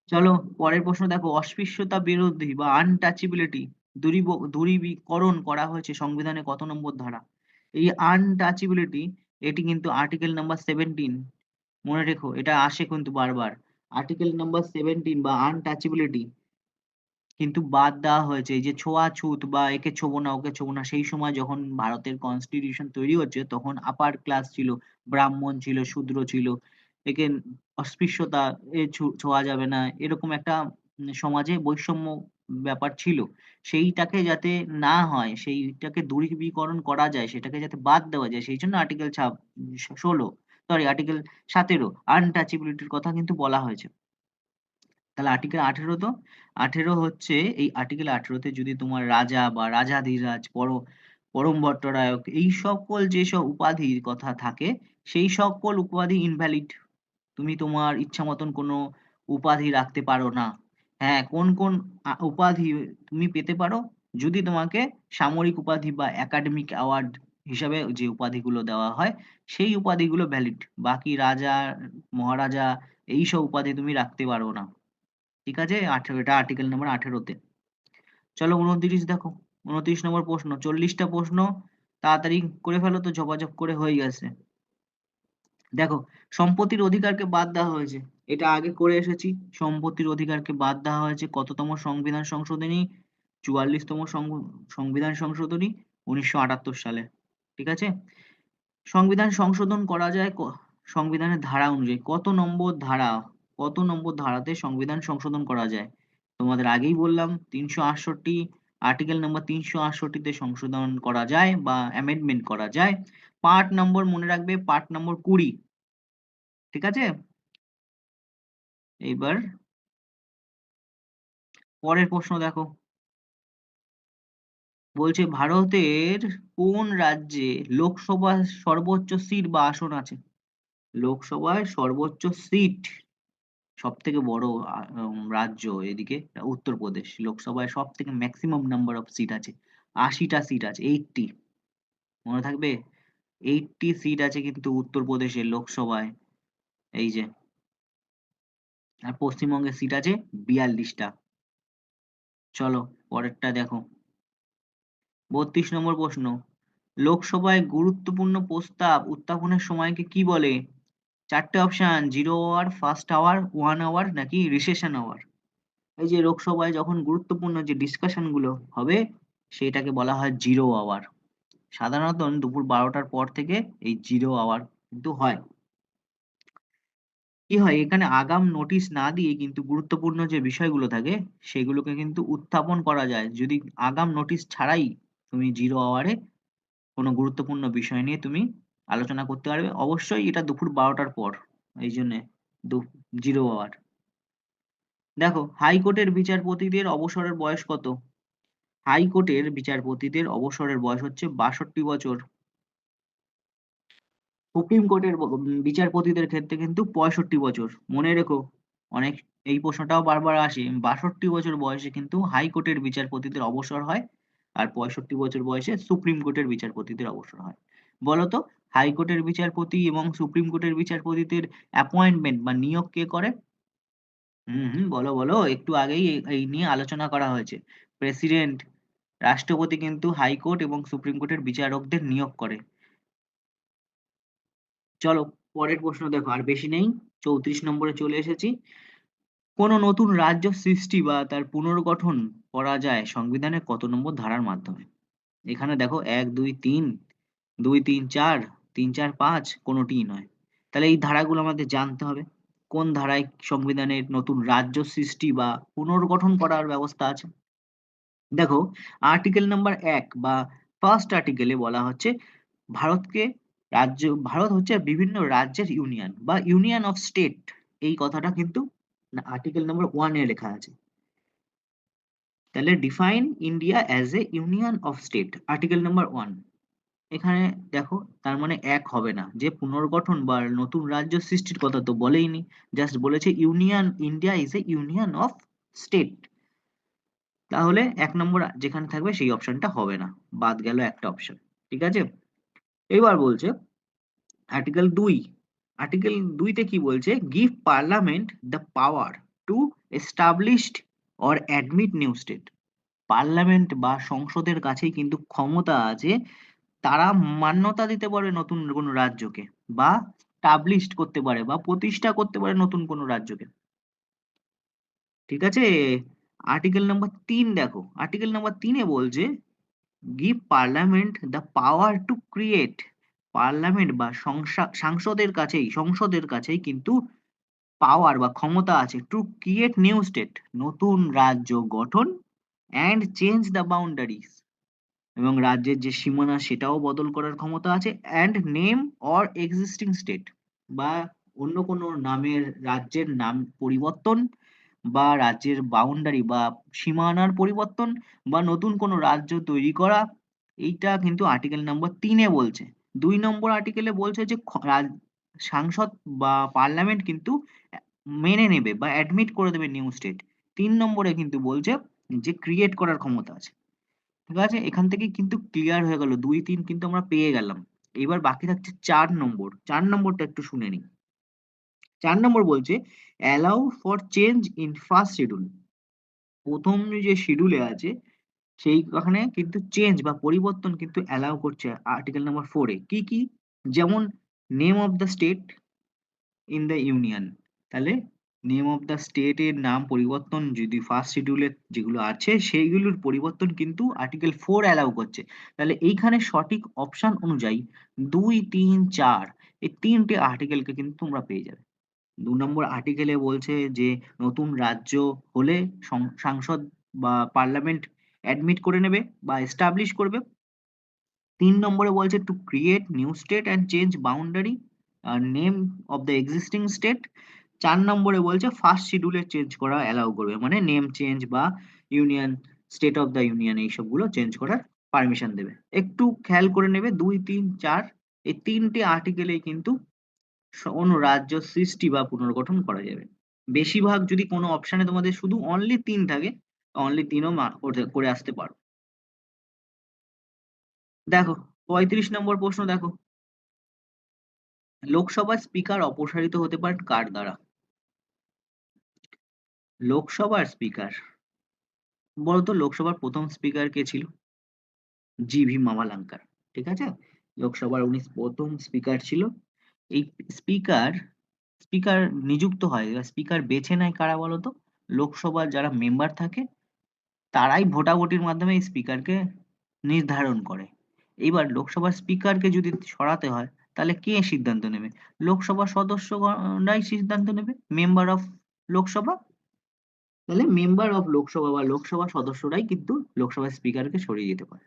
চলো পরের প্রশ্ন দেখো। অস্পৃশ্যতা বিরোধী বা আনটাচেবিলিটি দূরীকরণ করা হয়েছে সংবিধানে কত নম্বর ধারা? এই আনটাচেবিলিটি এটি কিন্তু আর্টিকেল নাম্বার 17। মনে রেখো, এটা আসে কিন্তু বারবার। আর্টিকেল নাম্বার 17 বা আনটাচেবিলিটি কিন্তু বাদ দেওয়া হয়েছে। এই যে ছোঁয়াছুত বা একে ছোবো না ওকে ছোবো না, সেই সময় যখন ভারতের কনস্টিটিউশন তৈরি হচ্ছে তখন আপার ক্লাস ছিল, ব্রাহ্মণ ছিল, শূদ্র ছিল, একে অস্পৃশ্যতা, ছোঁয়া যাবে না, এরকম একটা সমাজে বৈষম্য ব্যাপার ছিল। সেইটাকে যাতে না হয়, সেইটাকে দূরীকরণ করা যায়, সেটাকে যাতে বাদ দেওয়া যায়, সেই জন্য আর্টিকেল 17 আনটাচেবিলিটির কথা কিন্তু বলা হয়েছে। তাহলে আর্টিকেল 18 তো 18 হচ্ছে, এই আর্টিকেল 18 তে যদি তোমার রাজা বা রাজাধিরাজ, পরম ভট্টরায়ক, এই সকল যেসব উপাধির কথা থাকে, সেই সকল উপাধি ইনভ্যালিড। তুমি তোমার ইচ্ছা মতন কোনো উপাধি রাখতে পারো না। হ্যাঁ, কোন কোন উপাধি তুমি পেতে পারো? যদি তোমাকে সামরিক উপাধি বা একাডেমিক অ্যাওয়ার্ড হিসাবে যে উপাধিগুলো দেওয়া হয়, সেই উপাধিগুলো ভ্যালিড। বাকি রাজা, মহারাজা, এইসব উপাধি তুমি রাখতে পারো না। ঠিক আছে? 18, এটা আর্টিকেল নাম্বার 18 তে। চলো 29 দেখো। 29 নম্বর প্রশ্ন। 40টা প্রশ্ন তাড়াতাড়ি করে ফেলো তো, ঝপাঝপ করে হয়ে গেছে। দেখো, সম্পত্তির অধিকারকে বাদ দেওয়া হয়েছে। এটা আগে করে এসেছি। সম্পত্তির অধিকারকে বাদ দেওয়া হয়েছে কততম সংবিধান সংশোধনী? 44তম সংবিধান সংশোধনী 1978 সালে। ঠিক আছে? সংবিধান সংশোধন করা যায় সংবিধানের ধারা অনুযায়ী। কত নম্বর ধারাতে সংবিধান সংশোধন করা যায়? তোমাদের আগেই বললাম ৩৬৮, আর্টিকেল নাম্বার ৩৬৮ তে সংশোধন করা যায় বা অ্যামেন্ডমেন্ট করা যায়। পার্ট নম্বর মনে রাখবে, পার্ট নম্বর 20। ঠিক আছে? এইবার পরের প্রশ্ন দেখো। বলছে ভারতের কোন রাজ্যে লোকসভার সর্বোচ্চ সিট বা আসন আছে? লোকসভায় সর্বোচ্চ সিট, সবথেকে বড় রাজ্য এদিকে উত্তরপ্রদেশ। লোকসভায় সবথেকে ম্যাক্সিমাম নাম্বার অফ সিট আছে। ৮০টা সিট আছে, ৮০। মনে থাকবে, ৮০ সিট আছে কিন্তু উত্তরপ্রদেশের লোকসভায়। এই যে, আর পশ্চিমবঙ্গের সিট আছে ৪২টা। চলো পরেরটা দেখো। ৩২ নম্বর প্রশ্ন। লোকসভায় গুরুত্বপূর্ণ প্রস্তাব উত্থাপনের সময়কে কি বলে? চারটে option: 0 hour, first hour, 1 hour, নাকি রিসেশন আওয়ার। এই যে লোকসভায় যখন গুরুত্বপূর্ণ যে ডিসকাশন গুলো হবে, সেটাকে বলা হয় 0 আওয়ার। সাধারণত দুপুর 12টার পর থেকে এই 0 আওয়ার কিন্তু হয়। কি হয় এখানে? আগাম নোটিশ না দিয়ে কিন্তু গুরুত্বপূর্ণ যে বিষয়গুলো থাকে সেগুলোকে কিন্তু উত্থাপন করা যায়। যদি আগাম নোটিশ ছাড়াই তুমি 0 আওয়ারে কোনো গুরুত্বপূর্ণ বিষয় নিয়ে তুমি আলোচনা করতে পারবে। অবশ্যই এটা দুপুর 12টার পর। এই জন্যে 0 আওয়ার। দেখো, হাইকোর্টের বিচারপতিদের অবসরের বয়স কত? হাইকোর্টের বিচারপতিদের অবসরের বয়স হচ্ছে ৬২ বছর। সুপ্রিম কোর্টের বিচারপতিদের ক্ষেত্রে কিন্তু 65 বছর। মনে রেখো, অনেক, এই প্রশ্নটাও বারবার আসে। ৬২ বছর বয়সে কিন্তু হাইকোর্টের বিচারপতিদের অবসর হয়, আর 65 বছর বয়সে সুপ্রিম কোর্টের বিচারপতিদের অবসর হয়। বলো তো, হাইকোর্টের বিচারপতি এবং সুপ্রিম কোর্টের বিচারপতিদের অ্যাপয়েন্টমেন্ট বা নিয়োগ কে করে? বলো, বলো। একটু আগেই এই নিয়ে আলোচনা করা হয়েছে। প্রেসিডেন্ট, রাষ্ট্রপতি কিন্তু হাইকোর্ট এবং সুপ্রিম কোর্টের বিচারকদের নিয়োগ করে। চলো পরের প্রশ্ন দেখো, আর বেশি নেই, 34 নম্বরে চলে এসেছি। কোনো নতুন রাজ্য সৃষ্টি বা তার পুনর্গঠন করা যায় সংবিধানের কত নম্বর ধারার মাধ্যমে? এখানে দেখো 1, 2, 3, 2, 3, 4, 3, 4, 5 কোনোটিই নয়। তাহলে এই ধারাগুলো আমাদের জানতে হবে। কোন ধারায় সংবিধানের নতুন রাজ্য সৃষ্টি বা পুনর্গঠন করার ব্যবস্থা আছে? দেখো, আর্টিকেল নাম্বার 1 বা ফার্স্ট আর্টিকেলে বলা হচ্ছে ভারতকে রাজ্য, ভারত হচ্ছে বিভিন্ন রাজ্যের ইউনিয়ন বা ইউনিয়ন অফ স্টেট। এই কথাটা কিন্তু আর্টিকেল নাম্বার 1 এ লেখা আছে। তাহলে define India as a union of state, article number 1। এখানে দেখো, তার মানে এক হবে না, যে পুনর্গঠন বা নতুন রাজ্য সৃষ্টির কথা তো বলেইনি, জাস্ট বলেছে union, India is a union of state. তাহলে 1 নম্বর যেখানে থাকবে সেই অপশনটা হবে না, বাদ গেল একটা অপশন। ঠিক আছে, এবার বলছে আর্টিকেল 2। আর্টিকেল 2 তে কি বলছে? Give parliament the power to established or admit new state. Parliament বা সংসদের কাছেই কিন্তু ক্ষমতা আছে, তারা মান্যতা দিতে পারে নতুন কোনো রাজ্যকে, বা স্টাবলিশড করতে পারে বা প্রতিষ্ঠা করতে পারে নতুন কোনো রাজ্যকে। ঠিক আছে, আর্টিকেল নাম্বার 3 দেখো, আর্টিকেল নাম্বার 3 বলছে give parliament the power to create. Parliament বা সংসদের কাছেই কিন্তু পাওয়ার বা ক্ষমতা আছে টু ক্রিয়েট নিউ স্টেট, নতুন রাজ্য গঠন, অ্যান্ড চেঞ্জ দ্য বাউন্ডারিজ, এবং রাজ্যের যে সীমানা সেটাও বদল করার ক্ষমতা আছে, and name or existing state, বা অন্য কোনো নামের রাজ্যের নাম পরিবর্তন, বা রাজ্যের বাউন্ডারি বা সীমানার পরিবর্তন, বা নতুন কোনো রাজ্য তৈরি করা। এইটা কিন্তু আর্টিকেল নাম্বার 3 বলছে। 2 নম্বর আর্টিকেলে বলছে যে সাংসদ বা পার্লামেন্ট কিন্তু মেনে নেবে বা অ্যাডমিট করে দেবে নিউ স্টেট। 3 নম্বরে কিন্তু বলছে যে ক্রিয়েট করার ক্ষমতা আছে। ঠিক আছে, এখান থেকে কিন্তু ক্লিয়ার হয়ে গেল, 2, 3 কিন্তু আমরা পেয়ে গেলাম। এবার বাকি থাকছে 4 নম্বর। 4 নম্বরটা একটু শুনে নিই। 4 নম্বর বলছে allow for change in first schedule. প্রথম যে শিডিউলে আছে সেইখানে কিন্তু চেঞ্জ বা পরিবর্তন কিন্তু অ্যালাউ করছে আর্টিকেল নাম্বার 4 কি কি? যেমন name of the state in the union. তাহলে নেম অফ দ্য স্টেট এর নাম পরিবর্তন যদি ফার্স্ট শিডিউলে যেগুলো আছে সেইগুলোর পরিবর্তন কিন্তু আর্টিকেল 4 অ্যালাউ করছে। তাহলে এইখানে সঠিক অপশন অনুযায়ী 2, 3, 4 এই তিনটে আর্টিকেলকে কিন্তু তোমরা পেয়ে যাবে। 2 নম্বর আর্টিকেলে বলছে যে নতুন রাজ্য হলে সাংসদ বা পার্লামেন্ট অ্যাডমিট করে নেবে বা এস্টাবলিশ করবে। 3 নম্বরে বলছে to create new state and change boundary name of the existing state. 4 নম্বরে বলছে ফার্স্ট শিডিউলে চেঞ্জ করা অ্যালাউ করবে, মানে নেম চেঞ্জ বা union, state of the union এইসবগুলো চেঞ্জ করার পারমিশন দেবে। একটু খেয়াল করে নেবে 2, 3, 4 এই তিনটে আর্টিকেলেই কিন্তু কোনো রাজ্য সৃষ্টি বা পুনর্গঠন করা যাবে। বেশিরভাগ যদি কোনো অপশনে তোমাদের শুধু অনলি 3 থাকে, অনলি 3ও করে আসতে পারো। দেখো 35 নম্বর প্রশ্ন দেখো, লোকসভার স্পিকার অপসারিত হতে পারেন কার দ্বারা? লোকসভার স্পিকার, বলতো লোকসভার প্রথম স্পিকার কে ছিল? জি.ভি. মামালাঙ্কার। ঠিক আছে, লোকসভার উনি প্রথম স্পিকার ছিল। এই স্পিকার স্পিকার নিযুক্ত হয়, স্পিকার বেছে নেয় কারা বলতো? লোকসভার যারা মেম্বার থাকে তারাই ভোটাভুটির মাধ্যমে এই স্পিকারকে নির্ধারণ করে। এইবার লোকসভার স্পিকারকে যদি সরাতে হয় তাহলে কে সিদ্ধান্ত নেবে? লোকসভার সদস্যগণরাই সিদ্ধান্ত নেবে, মেম্বার অফ লোকসভা। তাহলে মেম্বার অফ লোকসভা বা লোকসভা সদস্যরাই কিন্তু লোকসভার স্পিকারকে সরিয়ে দিতে পারে।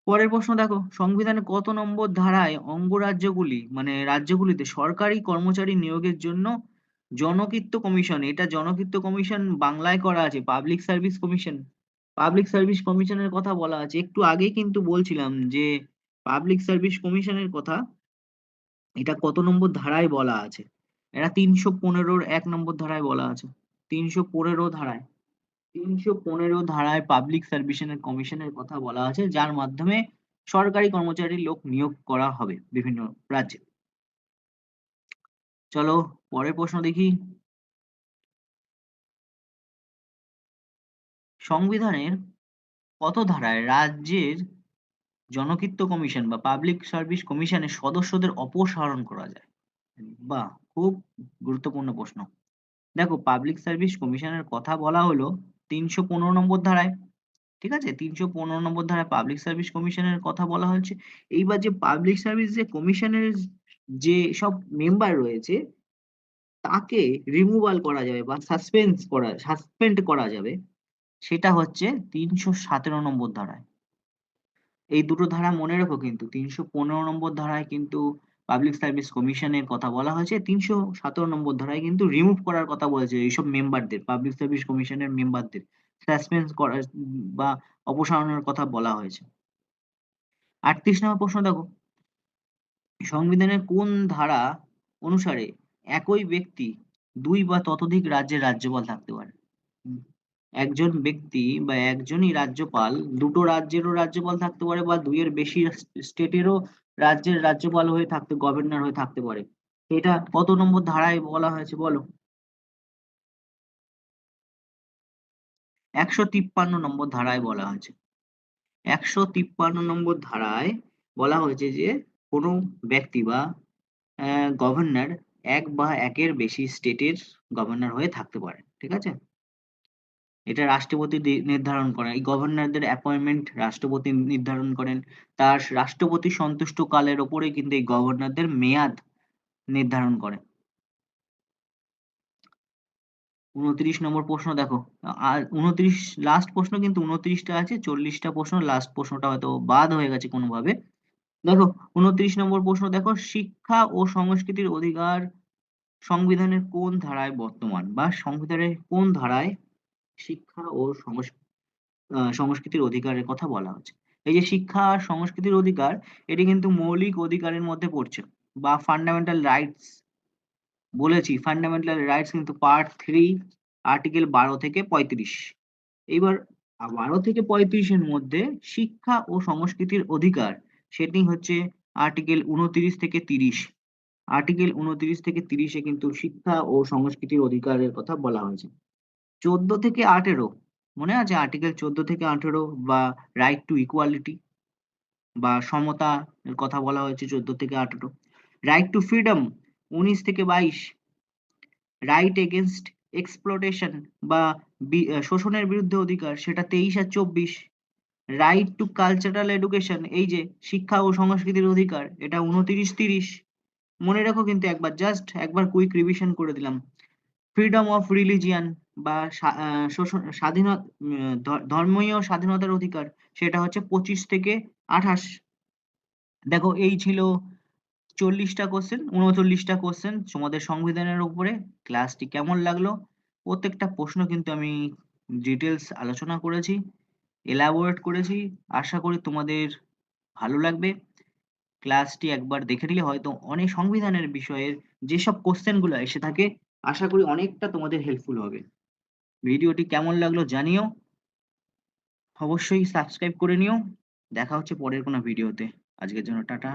পরের প্রশ্ন দেখো, সংবিধানের কত নম্বর ধারায় অঙ্গরাজ্যগুলি মানে রাজ্যগুলিতে সরকারি কর্মচারী নিয়োগের জন্য জনকিত্ত কমিশন, এটা জনকিত্ত কমিশন বাংলায় করা আছে public service commission, public service কমিশনের কথা বলা আছে। একটু আগেই কিন্তু বলছিলাম যে পাবলিক সার্ভিস কমিশনের কথা, এটা কত নম্বর ধারায় বলা আছে? এটা 315-1 নম্বর ধারায় বলা আছে। 315 ধারায়, 315 ধারায় পাবলিক সার্ভিসের কমিশনের কথা বলা আছে, যার মাধ্যমে সরকারি কর্মচারীর লোক নিয়োগ করা হবে বিভিন্ন রাজ্যে। চলো পরের প্রশ্ন দেখি। সংবিধানের কত ধারায় রাজ্যের জনকিত্ত কমিশন বা পাবলিক সার্ভিস কমিশনের সদস্যদের অপসারণ করা যায়? বাহ! খুব গুরুত্বপূর্ণ প্রশ্ন। দেখো পাবলিক সার্ভিস কমিশনের কথা বলা হলো ৩১৫ নম্বর ধারায়। ঠিক আছে? ৩১৫ নম্বর ধারায় পাবলিক সার্ভিস কমিশনের কথা বলা হয়েছে। এইবার যে পাবলিক সার্ভিস যে কমিশনের যে সব মেম্বার রয়েছে তাকে রিমুভাল করা যাবে বা সাসপেন্ড করা যাবে সেটা হচ্ছে ৩১৭ নম্বর ধারায়। এই দুটো ধারা মনে রেখো কিন্তু ৩১৫ নম্বর ধারায় কিন্তু পাবলিক সার্ভিস কমিশনের কথা বলা হয়েছে। ৩১৭ নম্বর ধারায় কিন্তু রিমুভ করার কথা বলেছে এইসব মেম্বারদের, পাবলিক সার্ভিস কমিশনের মেম্বারদের সাসপেন্স করার বা অপসারণের কথা বলা হয়েছে। ৩৮ নম্বর প্রশ্ন দেখো, সংবিধানের কোন ধারা অনুসারে একই ব্যক্তি ২ বা ততোধিক রাজ্যের রাজ্যপাল থাকতে পারে? হুম, একজন ব্যক্তি বা একজনই রাজ্যপাল দুটো রাজ্যেরও রাজ্যপাল থাকতে পারে বা ২ এর বেশি স্টেটেরও রাজ্যের রাজ্যপাল হয়ে থাকতে গভর্নর হয়ে থাকতে পারে। এটা কত নম্বর ধারায় বলা হয়েছে বলো? ১৫৩ নম্বর ধারায় বলা হয়েছে। ১৫৩ নম্বর ধারায় বলা হয়েছে যে কোনো ব্যক্তি বা গভর্নর ১ বা ১ এর বেশি স্টেটের গভর্নর হয়ে থাকতে পারে। ঠিক আছে? এটা রাষ্ট্রপতি নির্ধারণ করেন। এই গভর্নরদের অ্যাপয়েন্টমেন্ট রাষ্ট্রপতি নির্ধারণ করেন। তার রাষ্ট্রপতি সন্তুষ্ট কালের উপরেই কিন্তু এই গভর্নরদের মেয়াদ নির্ধারণ করে। ২৯ নম্বর প্রশ্ন দেখো। আর ২৯ লাস্ট প্রশ্ন কিন্তু ২৯ টা আছে, ৪০ টা প্রশ্ন, লাস্ট প্রশ্নটা হয়তো বাদ হয়ে গেছে কোনভাবে। দেখো ২৯ নম্বর প্রশ্ন দেখো, শিক্ষা ও সংস্কৃতির অধিকার সংবিধানের কোন ধারায় বর্তমান? বা সংবিধানের কোন ধারায় শিক্ষা ও সংস্কৃতির অধিকারের কথা বলা হচ্ছে? এই যে শিক্ষা আর সংস্কৃতির অধিকার, এটি কিন্তু মৌলিক অধিকারের মধ্যে পড়ছে বা ফান্ডামেন্টাল রাইটস বলেছি। ফান্ডামেন্টাল রাইটস কিন্তু পার্ট 3 আর্টিকেল ১২ থেকে ৩৫। এইবার ১২ থেকে ৩৫ এর মধ্যে শিক্ষা ও সংস্কৃতির অধিকার সেটি হচ্ছে আর্টিকেল ২৯ থেকে ৩০। আর্টিকেল ২৯ থেকে ৩০ এ কিন্তু শিক্ষা ও সংস্কৃতির অধিকারের কথা বলা হয়েছে। ১৪ থেকে ১৮ মনে আছে আর্টিকেল ১৪ থেকে ১৮ বা রাইট টু ইকুয়ালিটি বা সমতা এর কথা বলা হয়েছে ১৪ থেকে ১৮। রাইট টু ফ্রিডম ১৯ থেকে ২২। রাইট এগেইনস্ট এক্সপ্লুটেশন বা শোষণের বিরুদ্ধে অধিকার সেটা ২৩ আর ২৪। রাইট টু কালচারাল এডুকেশন এই যে শিক্ষা ও সংস্কৃতির অধিকার এটা ২৯-৩০। মনে রাখো কিন্তু একবার জাস্ট একবার কুইক রিভিশন করে দিলাম। ফ্রিডম অফ রিলিজিয়ন বা ধর্মীয় স্বাধীনতার অধিকার সেটা হচ্ছে ২৫ থেকে ২৮। দেখো এই ছিল ৪০ টা কোয়েশ্চেন, ৩৯ টা কোয়েশ্চেন তোমাদের সংবিধানের উপরে। ক্লাসটি কেমন লাগলো? প্রত্যেকটা প্রশ্ন কিন্তু আমি ডিটেইলস আলোচনা করেছি, এলাবোরেট করেছি। আশা করি তোমাদের ভালো লাগবে। ক্লাসটি একবার দেখে নিলে হয়তো অনেক সংবিধানের বিষয়ের যেসব কোয়েশ্চেন গুলো এসে থাকে আশা করি অনেকটা তোমাদের হেল্পফুল হবে। ভিডিওটি কেমন লাগলো জানিও। অবশ্যই সাবস্ক্রাইব করে নিও। দেখা হচ্ছে পরের কোনো ভিডিওতে। আজকের জন্য টাটা।